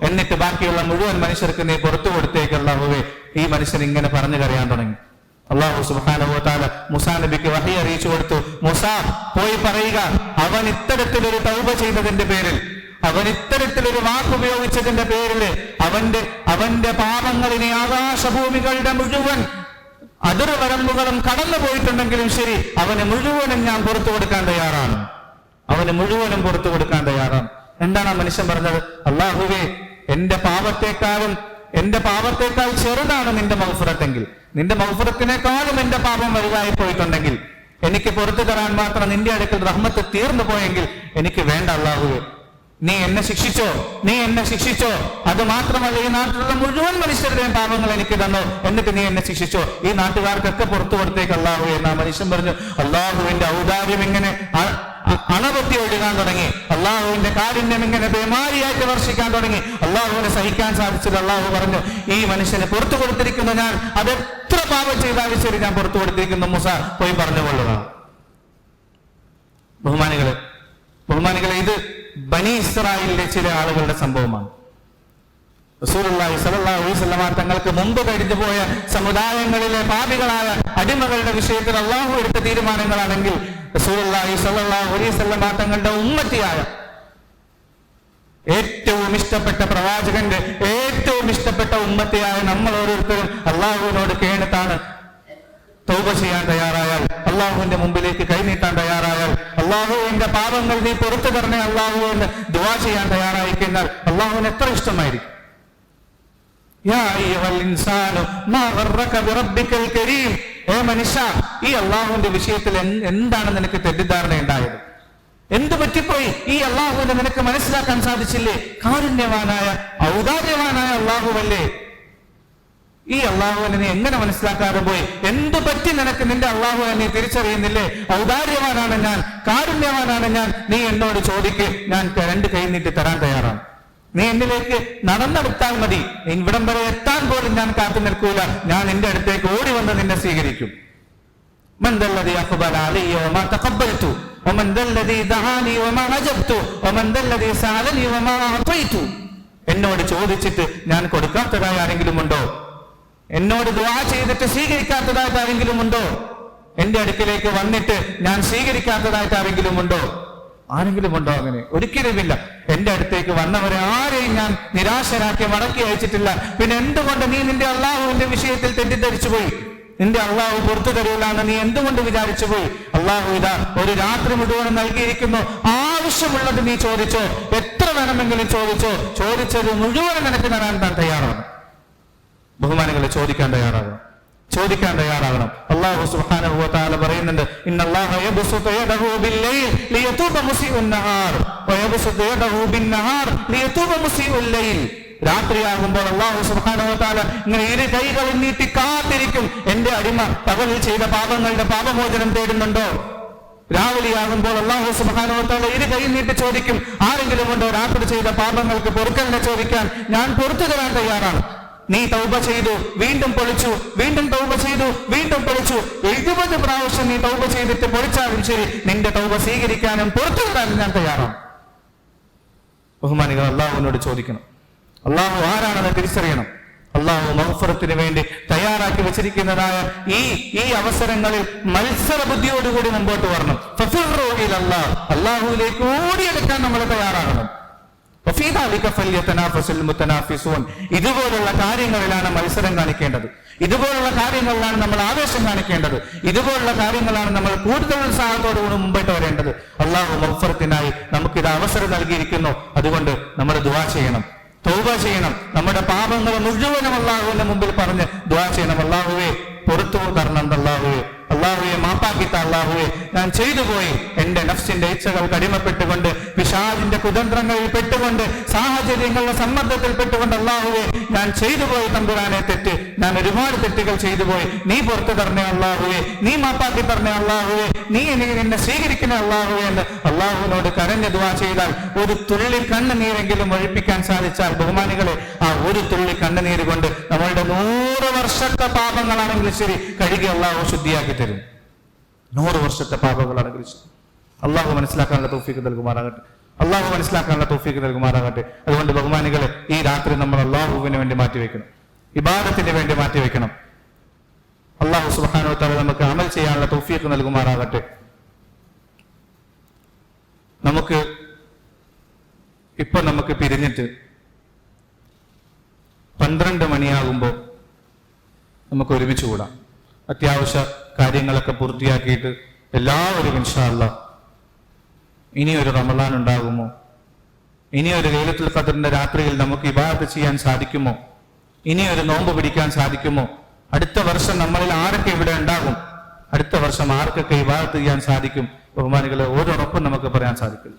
എന്നിട്ട് ബാക്കിയുള്ള മുഴുവൻ മനുഷ്യർക്ക് നീ പുറത്തു കൊടുത്തേക്കുള്ളവേ. ഈ മനുഷ്യൻ ഇങ്ങനെ പറഞ്ഞു കരയാൻ തുടങ്ങി. അല്ലാഹു സുബ്ഹാനഹു വ തആല മൂസാ നബിക്ക് വഹി അറിയിച്ചു കൊടുത്തു. മൂസാ, പോയി പറയുക, അവൻ ഇത്തരത്തിലൊരു തൗബ ചെയ്തതിന്റെ പേരിൽ, അവൻ ഇത്തരത്തിലൊരു വാക്കുപയോഗിച്ചതിന്റെ പേരിൽ അവന്റെ പാപങ്ങളിനെ ആകാശഭൂമികളുടെ മുഴുവൻ അതിർവരമ്പുകളും കടന്നു പോയിട്ടുണ്ടെങ്കിലും ശരി, അവന് മുഴുവനും ഞാൻ പുറത്തു കൊടുക്കാൻ തയ്യാറാണ്. അവന് മുഴുവനും പുറത്തു കൊടുക്കാൻ തയ്യാറാണ്. എന്താണ് ആ മനുഷ്യൻ പറഞ്ഞത്? അല്ലാഹുവേ, എന്റെ പാപത്തേക്കാൾ ചെറുതാണ് നിന്റെ മഗ്ഫിറത്തെങ്കിൽ, നിന്റെ മഗ്ഫിറത്തിനേക്കാളും എന്റെ പാപം വലുതായി പോയിട്ടുണ്ടെങ്കിൽ, എനിക്ക് പുറത്തു തരാൻ മാത്രം നിന്റെ അടുക്കൽ റഹ്മത്ത് തീർന്നു പോയെങ്കിൽ എനിക്ക് വേണ്ട അല്ലാഹുവേ. നീ എന്നെ ശിക്ഷിച്ചോ. അത് മാത്രമല്ല, ഈ നാട്ടിലുള്ള മുഴുവൻ മനുഷ്യരുടെയും പാപങ്ങൾ എനിക്ക് തന്നോ, എന്നിട്ട് നീ എന്നെ ശിക്ഷിച്ചോ. ഈ നാട്ടുകാർക്കൊക്കെ പുറത്തു കൊടുത്തേക്ക് അല്ലാഹുവേ എന്ന് ആ മനുഷ്യൻ പറഞ്ഞു. അല്ലാഹുവിന്റെ ഔദാര്യം ഇങ്ങനെ അണപൊത്തി ഒഴുകാൻ തുടങ്ങി. അള്ളാഹുവിന്റെ കാരുണ്യം ഇങ്ങനെ പേമാരിയായിട്ട് വർഷിക്കാൻ തുടങ്ങി. അള്ളാഹുവിനെ സഹിക്കാൻ സാധിച്ചത്. അള്ളാഹു പറഞ്ഞു, ഈ മനുഷ്യന് പുറത്തു കൊടുത്തിരിക്കുന്നു ഞാൻ, അതെത്ര പാപം ചെയ്താലും ശരി ഞാൻ പുറത്തു കൊടുത്തിരിക്കുന്നു. മൂസ പോയി പറഞ്ഞുകൊള്ളുക. ബഹുമാനികളെ, ഇത് ബനി ഇസ്രായേലിലെ ചില ആളുകളുടെ സംഭവമാണ്. റസൂലുള്ളാഹി സ്വല്ലല്ലാഹു അലൈഹി വസല്ലമ തങ്ങൾക്ക് മുമ്പ് കഴിഞ്ഞു പോയ സമുദായങ്ങളിലെ പാപികളായ അടിമകളുടെ വിഷയത്തിൽ അള്ളാഹു എടുത്ത തീരുമാനങ്ങളാണെങ്കിൽ റസൂലുള്ളാഹി സ്വല്ലല്ലാഹു അലൈഹി വസല്ലമ തങ്ങളുടെ ഉമ്മത്തിയായ ഏറ്റവും ഇഷ്ടപ്പെട്ട പ്രവാചകന്റെ ഏറ്റവും ഇഷ്ടപ്പെട്ട ഉമ്മത്തിയായ നമ്മൾ ഓരോരുത്തരും അള്ളാഹുവിനോട് കേണിട്ടാണ് തൗബ ചെയ്യാൻ തയ്യാറായാൽ, അള്ളാഹുവിന്റെ മുമ്പിലേക്ക് കൈനീട്ടാൻ തയ്യാറായാൽ, അള്ളാഹുവിന്റെ പാപങ്ങൾ നീ പുറത്തു തരണേ അള്ളാഹുവിന് ദുആ ചെയ്യാൻ തയ്യാറായി കഴിഞ്ഞാൽ അള്ളാഹുവിന് എത്ര ഇഷ്ടമായിരിക്കും. മനുഷ്യ, ഈ അള്ളാഹുവിന്റെ വിഷയത്തിൽ എന്താണ് നിനക്ക് തെറ്റിദ്ധാരണ ഉണ്ടായത്? എന്ത് പറ്റിപ്പോയി? ഈ അള്ളാഹുവിനെ നിനക്ക് മനസ്സിലാക്കാൻ സാധിച്ചില്ലേ? കാരുണ്യവാനായ ഔദാര്യവാനായ അള്ളാഹുവല്ലേ? ഈ അള്ളാഹുവിനെ നീ എങ്ങനെ മനസ്സിലാക്കാതെ പോയി? എന്ത് പറ്റി നിനക്ക്? നിന്റെ അള്ളാഹുവിനെ നീ തിരിച്ചറിയുന്നില്ലേ? ഔദാര്യവാനാണ് ഞാൻ, കാരുണ്യവാനാണ് ഞാൻ. നീ എന്നോട് ചോദിക്ക്, ഞാൻ രണ്ട് കൈ നീട്ടി തരാൻ തയ്യാറാണ്. നീ എന്നിലേക്ക് നടന്നെടുത്താൽ മതി. ഇവിടം വരെ എത്താൻ പോലും ഞാൻ കാത്തു നിൽക്കൂല. ഞാൻ നിന്റെ അടുത്തേക്ക് ഓടി വന്ന് നിന്നെ സ്വീകരിക്കും. എന്നോട് ചോദിച്ചിട്ട് ഞാൻ കൊടുക്കാത്തതായി ആരെങ്കിലും ഉണ്ടോ? എന്നോട് ദുആ ചെയ്തിട്ട് സ്വീകരിക്കാത്തതായിട്ട് ആരെങ്കിലും ഉണ്ടോ? എന്റെ അടുക്കിലേക്ക് വന്നിട്ട് ഞാൻ സ്വീകരിക്കാത്തതായിട്ട് ആരെങ്കിലും ഉണ്ടോ? അങ്ങനെ ഒരിക്കലുമില്ല. എന്റെ അടുത്തേക്ക് വന്നവരെ ആരെയും ഞാൻ നിരാശരാക്കി മടക്കി അയച്ചിട്ടില്ല. പിന്നെ എന്തുകൊണ്ട് നീ നിന്റെ അള്ളാഹുവിന്റെ വിഷയത്തിൽ തെറ്റിദ്ധരിച്ചു പോയി? നിന്റെ അള്ളാഹു പുറത്തു തരൂലാന്ന് നീ എന്തുകൊണ്ട് വിചാരിച്ചു പോയി? അള്ളാഹു ഇതാ ഒരു രാത്രി മുഴുവൻ നൽകിയിരിക്കുന്നു. ആവശ്യമുള്ളത് നീ ചോദിച്ചോ, എത്ര വേണമെങ്കിലും ചോദിച്ചോ. ചോദിച്ചത് മുഴുവൻ നിനക്ക് തരാൻ താൻ തയ്യാറാണ്. ബഹുമാനികളെ, ചോദിക്കാൻ തയ്യാറാകണം. അല്ലാഹു സുബ്ഹാനഹു വ തആല പറയുന്നുണ്ട്, ഇന്നല്ലാഹ യബ്സുതു യദഹു ബില്ലൈൽ ലിയതൂബ മുസീഉൻ നഹാർ വയബ്സുതു യദഹു ബിന്നഹാർ ലിയതൂബ മുസീഉൽ ലൈൽ. രാത്രിയാകുമ്പോൾ അല്ലാഹു സുബ്ഹാനഹു വ തആല ഇങ്ങനെ ഇരു കൈകളും നീട്ടി കാത്തിരിക്കും. എന്റെ അടിമ പകലിൽ ചെയ്ത പാപങ്ങളുടെ പാപമോചനം തേടുന്നുണ്ടോ? രാവിലെയാകുമ്പോൾ അല്ലാഹു സുബ്ഹാനഹു വ തആല ഇരു കൈ നീട്ടി ചോദിക്കും, ആരെങ്കിലും ഉണ്ടോ രാത്രി ചെയ്ത പാപങ്ങൾക്ക് പൊറുക്കലിനെ ചോദിക്കാൻ? ഞാൻ പുറത്തു തരാൻ തയ്യാറാണ്. നീ തൗബ ചെയ്തു, വീണ്ടും പൊളിച്ചു, വീണ്ടും തൗബ ചെയ്തു, വീണ്ടും പൊളിച്ചു. 70 പ്രാവശ്യം നീ തൗബ ചെയ്തിട്ട് പൊളിച്ചാലും ശരി, നിന്റെ തൗബ സ്വീകരിക്കാനും പുറത്തു തരാനും ഞാൻ തയ്യാറാണ്. ബഹുമാനികൾ, അള്ളാഹുവിനോട് ചോദിക്കണം. അള്ളാഹു ആരാണെന്ന് തിരിച്ചറിയണം. അള്ളാഹു മഗ്ഫിറത്തിന് വേണ്ടി തയ്യാറാക്കി വെച്ചിരിക്കുന്നതായ ഈ അവസരങ്ങളിൽ മത്സര ബുദ്ധിയോടുകൂടി മുമ്പോട്ട് വരണം. ഫഫിറൂ ഇലല്ലാഹ്, അള്ളാഹുവിലേക്ക് ഓടിയെടുക്കാൻ നമ്മൾ തയ്യാറാകണം. ഇതുപോലുള്ള കാര്യങ്ങളിലാണ് മത്സരം കാണിക്കേണ്ടത്. ഇതുപോലുള്ള കാര്യങ്ങളിലാണ് നമ്മൾ ആവേശം കാണിക്കേണ്ടത്. ഇതുപോലുള്ള കാര്യങ്ങളാണ് നമ്മൾ കൂടുതൽ ഉത്സാഹത്തോടുകൂടി മുമ്പോട്ട് വരേണ്ടത്. അള്ളാഹു മഗ്ഫിറത്തിനായി നമുക്കിത് അവസരം നൽകിയിരിക്കുന്നു. അതുകൊണ്ട് നമ്മൾ ദുആ ചെയ്യണം, തൗബ ചെയ്യണം. നമ്മുടെ പാപങ്ങൾ മുഴുവനും അള്ളാഹുവിന്റെ മുമ്പിൽ പറഞ്ഞ് ദുആ ചെയ്യണം. അള്ളാഹുവേ പുറത്തു തരണം, അള്ളാഹുവേ അള്ളാഹുവെ മാപ്പാക്കിത്ത അള്ളാഹുവെ ഞാൻ ചെയ്തു പോയി. എന്റെ നഫ്സിന്റെ ഇച്ഛകൾക്ക് അടിമപ്പെട്ടുകൊണ്ട്, പിശാചിന്റെ കുതന്ത്രങ്ങളിൽ പെട്ടുകൊണ്ട്, സാഹചര്യങ്ങളുടെ സമ്മർദ്ദത്തിൽ പെട്ടുകൊണ്ട് അള്ളാഹുവെ ഞാൻ ചെയ്തു പോയി തമ്പുരാനെ തെറ്റ്. ഞാൻ ഒരുപാട് തെറ്റുകൾ ചെയ്തു പോയി. നീ പുറത്തു തരണേ അള്ളാഹുവെ, നീ മാപ്പാക്കി തരണേ അള്ളാഹുവെ, നീ എന്നെ സ്വീകരിക്കണേ അള്ളാഹുവെ എന്ന് അള്ളാഹുവിനോട് കരഞ്ഞ് ദുആ ചെയ്താൽ ഒരു തുള്ളി കണ്ണുനീരെങ്കിലും ഒഴിപ്പിക്കാൻ സാധിച്ചാൽ ബഹുമാനികളെ, ആ ഒരു തുള്ളി കണ്ണുനീര് കൊണ്ട് നമ്മളുടെ 100 വർഷത്തെ പാപങ്ങളാണെങ്കിലും ശരി കഴുകി അള്ളാഹു ശുദ്ധിയാക്കി തരും. 100 വർഷത്തെ പാപങ്ങളാണെങ്കിലും ശരി. അള്ളാഹു മനസ്സിലാക്കാനുള്ള തൗഫീഖ് നൽകുമാറാകട്ടെ. അള്ളാഹു മനസ്സിലാക്കാനുള്ള തൗഫീഖ് നൽകുമാറാകട്ടെ. അതുകൊണ്ട് ബഹുമാനികളെ, ഈ രാത്രി നമ്മൾ അള്ളാഹുവിന് വേണ്ടി മാറ്റിവെക്കണം, ഇബാദത്തിന് വേണ്ടി മാറ്റിവെക്കണം. അള്ളാഹു സുബ്ഹാനഹു വ തആല നമുക്ക് അമൽ ചെയ്യാനുള്ള തൗഫീഖ് നൽകുമാറാകട്ടെ. നമുക്ക് പിരിഞ്ഞിട്ട് 12 മണിയാകുമ്പോൾ നമുക്ക് ഒരുമിച്ച് കൂടാം. അത്യാവശ്യ കാര്യങ്ങളൊക്കെ പൂർത്തിയാക്കിയിട്ട് എല്ലാവരും ഇൻഷാ അല്ലാഹ് ഇനിയൊരു റമളാൻ ഉണ്ടാകുമോ, ഇനിയൊരു ലൈലത്തുൽ ഖദ്റിന്റെ രാത്രിയിൽ നമുക്ക് ഇബാദത്ത് ചെയ്യാൻ സാധിക്കുമോ, ഇനിയൊരു നോമ്പ് പിടിക്കാൻ സാധിക്കുമോ, അടുത്ത വർഷം നമ്മളിൽ ആരൊക്കെ ഇവിടെ ഉണ്ടാകും, അടുത്ത വർഷം ആർക്കൊക്കെ ഇബാദത്ത് ചെയ്യാൻ സാധിക്കും? ബഹുമാനികളെ, ഒരു ഉറപ്പും നമുക്ക് പറയാൻ സാധിക്കില്ല.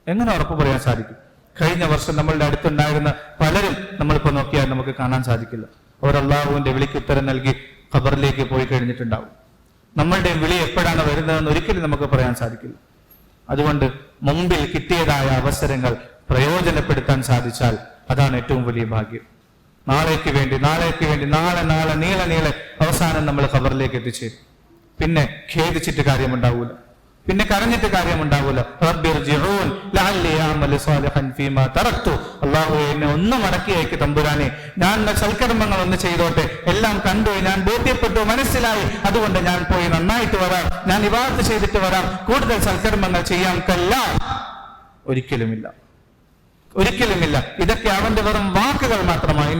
എങ്ങനെ ഉറപ്പ് പറയാൻ സാധിക്കും? കഴിഞ്ഞ വർഷം നമ്മളുടെ അടുത്തുണ്ടായിരുന്ന പലരും നമ്മളിപ്പോ നോക്കിയാൽ നമുക്ക് കാണാൻ സാധിക്കില്ല. അവർ അള്ളാഹുവിന്റെ വിളിക്ക് ഉത്തരം നൽകി ഖബറിലേക്ക് പോയി കഴിഞ്ഞിട്ടുണ്ടാവും. നമ്മളുടെ വിളി എപ്പോഴാണ് വരുന്നതെന്ന് ഒരിക്കലും നമുക്ക് പറയാൻ സാധിക്കില്ല. അതുകൊണ്ട് മുമ്പിൽ കിട്ടിയതായ അവസരങ്ങൾ പ്രയോജനപ്പെടുത്താൻ സാധിച്ചാൽ അതാണ് ഏറ്റവും വലിയ ഭാഗ്യം. നാളേക്ക് വേണ്ടി നാളെ നീളെ അവസാനം നമ്മൾ ഖബറിലേക്ക് എത്തിച്ചേരും. പിന്നെ ഖേദിച്ചിട്ട് കാര്യമുണ്ടാവൂല, പിന്നെ കരഞ്ഞിട്ട് കാര്യമുണ്ടാവൂല. അല്ലാഹു എന്നെ ഒന്ന് മടക്കി അയക്ക് തമ്പുരാനെ, ഞാൻ സൽക്കർമ്മങ്ങൾ ഒന്ന് ചെയ്തോട്ടെ, എല്ലാം കണ്ടു, ഞാൻ ബോധ്യപ്പെട്ടു, മനസ്സിലായി, അതുകൊണ്ട് ഞാൻ പോയി നന്നായിട്ട് വരാം, ഞാൻ ഇബാദത്ത് ചെയ്തിട്ട് വരാം, കൂടുതൽ സൽക്കർമ്മങ്ങൾ ചെയ്യാൻ ഒരിക്കലുമില്ല. ഇതൊക്കെ അവന്റെ വെറും വാക്കുകൾ മാത്രമാണ്.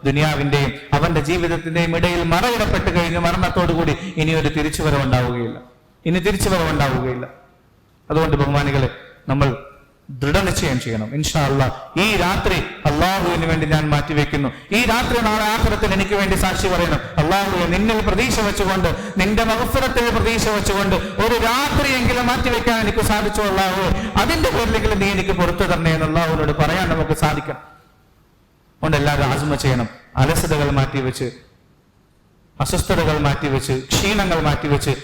ദുനിയാവിന്റെയും അവന്റെ ജീവിതത്തിന്റെയും ഇടയിൽ മറയിടപ്പെട്ട് കഴിഞ്ഞ് മരണത്തോടുകൂടി ഇനിയൊരു തിരിച്ചുവരവുണ്ടാവുകയില്ല. അതുകൊണ്ട് ബഹുമാനികളെ, നമ്മൾ ദൃഢനിശ്ചയം ചെയ്യണം. ഇൻഷാ അല്ലാഹ് ഈ രാത്രി അള്ളാഹുവിന് വേണ്ടി ഞാൻ മാറ്റിവെക്കുന്നു. ഈ രാത്രി നാളെ ആഖിറത്തിൽ എനിക്ക് വേണ്ടി സാക്ഷി പറയണം. അള്ളാഹുവെ, നിന്നിൽ പ്രതീക്ഷ വെച്ചുകൊണ്ട്, നിന്റെ മഗ്ഫിറത്തിൽ പ്രതീക്ഷ വെച്ചുകൊണ്ട് ഒരു രാത്രിയെങ്കിലും മാറ്റിവെക്കാൻ എനിക്ക് സാധിച്ചു അള്ളാഹുവെ, അതിന്റെ പേരിലെങ്കിലും നീ എനിക്ക് പുറത്തു തരണേ എന്ന് അള്ളാഹുവിനോട് പറയാൻ നമുക്ക് സാധിക്കണം. അതുകൊണ്ട് എല്ലാവരും ആസ്മ ചെയ്യണം. അലസതകൾ മാറ്റിവെച്ച്, അസ്വസ്ഥതകൾ മാറ്റിവെച്ച്, ക്ഷീണങ്ങൾ മാറ്റിവെച്ച്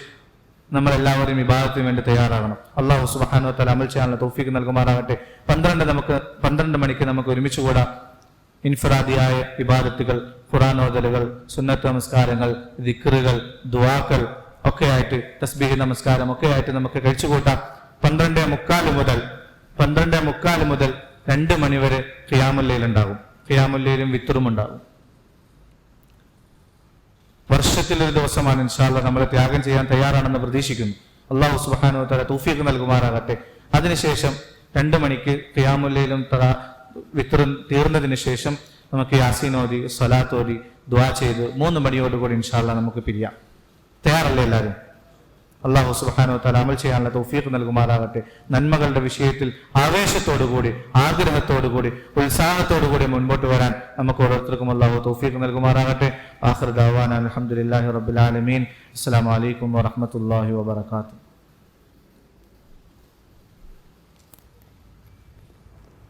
നമ്മളെല്ലാവരും ഇബാദത്തിന് വേണ്ടി തയ്യാറാകണം. അല്ലാഹു സുബ്ഹാനഹു വ തആല അമൽ ചെയ്യാനുള്ള തൗഫീഖ് നൽകുമാറാകട്ടെ. 12 മണിക്ക് നമുക്ക് ഒരുമിച്ച് കൂടാം. ഇൻഫിറാദിയായ ഇബാദത്തുകൾ, ഖുർആൻ ഓതലുകൾ, സുന്നത്ത് നമസ്കാരങ്ങൾ, ദിക്റുകൾ, ദുആകൾ ഒക്കെ ആയിട്ട്, തസ്ബീഹ് നമസ്കാരം ഒക്കെ ആയിട്ട് നമുക്ക് കഴിച്ചുകൂട്ടാം. 12:45 മുതൽ 2 മണി വരെ ഖിയാമുൽ ലൈൽ ഉണ്ടാകും. ഖിയാമുൽ ലൈലും വിത്റും ഉണ്ടാകും. വർഷത്തിലൊരു ദിവസമാണ് ഇൻഷാ അല്ലാഹ് നമ്മൾ ത്യാഗം ചെയ്യാൻ തയ്യാറാണെന്ന് പ്രതീക്ഷിക്കുന്നു. അല്ലാഹു സുബ്ഹാനഹു വ തആല തൗഫീഖ് നൽകുമാറാകട്ടെ. അതിനുശേഷം 2 മണിക്ക് ഖിയാമുൽ ലൈലും വിത്റും തീർന്നതിന് ശേഷം നമുക്ക് യാസീൻ ഓതി, സ്വലാത്ത് ഓതി, ദുആ ചെയ്ത് 3 മണിയോടുകൂടി ഇൻഷാ അല്ലാഹ് നമുക്ക് പിരിയാം. തയ്യാറല്ലേ എല്ലാവരും? അല്ലാഹു സുബ്ഹാനഹു വ തആല അമൽ ചെയ്യാനുള്ള തൗഫീഖ് നൽകുമാറാകട്ടെ. നന്മകളുടെ വിഷയത്തിൽ ആവേശത്തോടുകൂടി, ആഗ്രഹത്തോടുകൂടി, ഉത്സാഹത്തോടുകൂടി മുൻപോട്ട് വരാൻ നമുക്ക് ഓരോരുത്തർക്കും അല്ലാഹു തൗഫീഖ് നൽകുമാറാകട്ടെ. ആഖിറു ദഅവാന അൽഹംദുലില്ലാഹി റബ്ബിൽ ആലമീൻ. അസ്സലാമു അലൈക്കും വറഹ്മത്തുള്ളാഹി വബറകാതുഹു.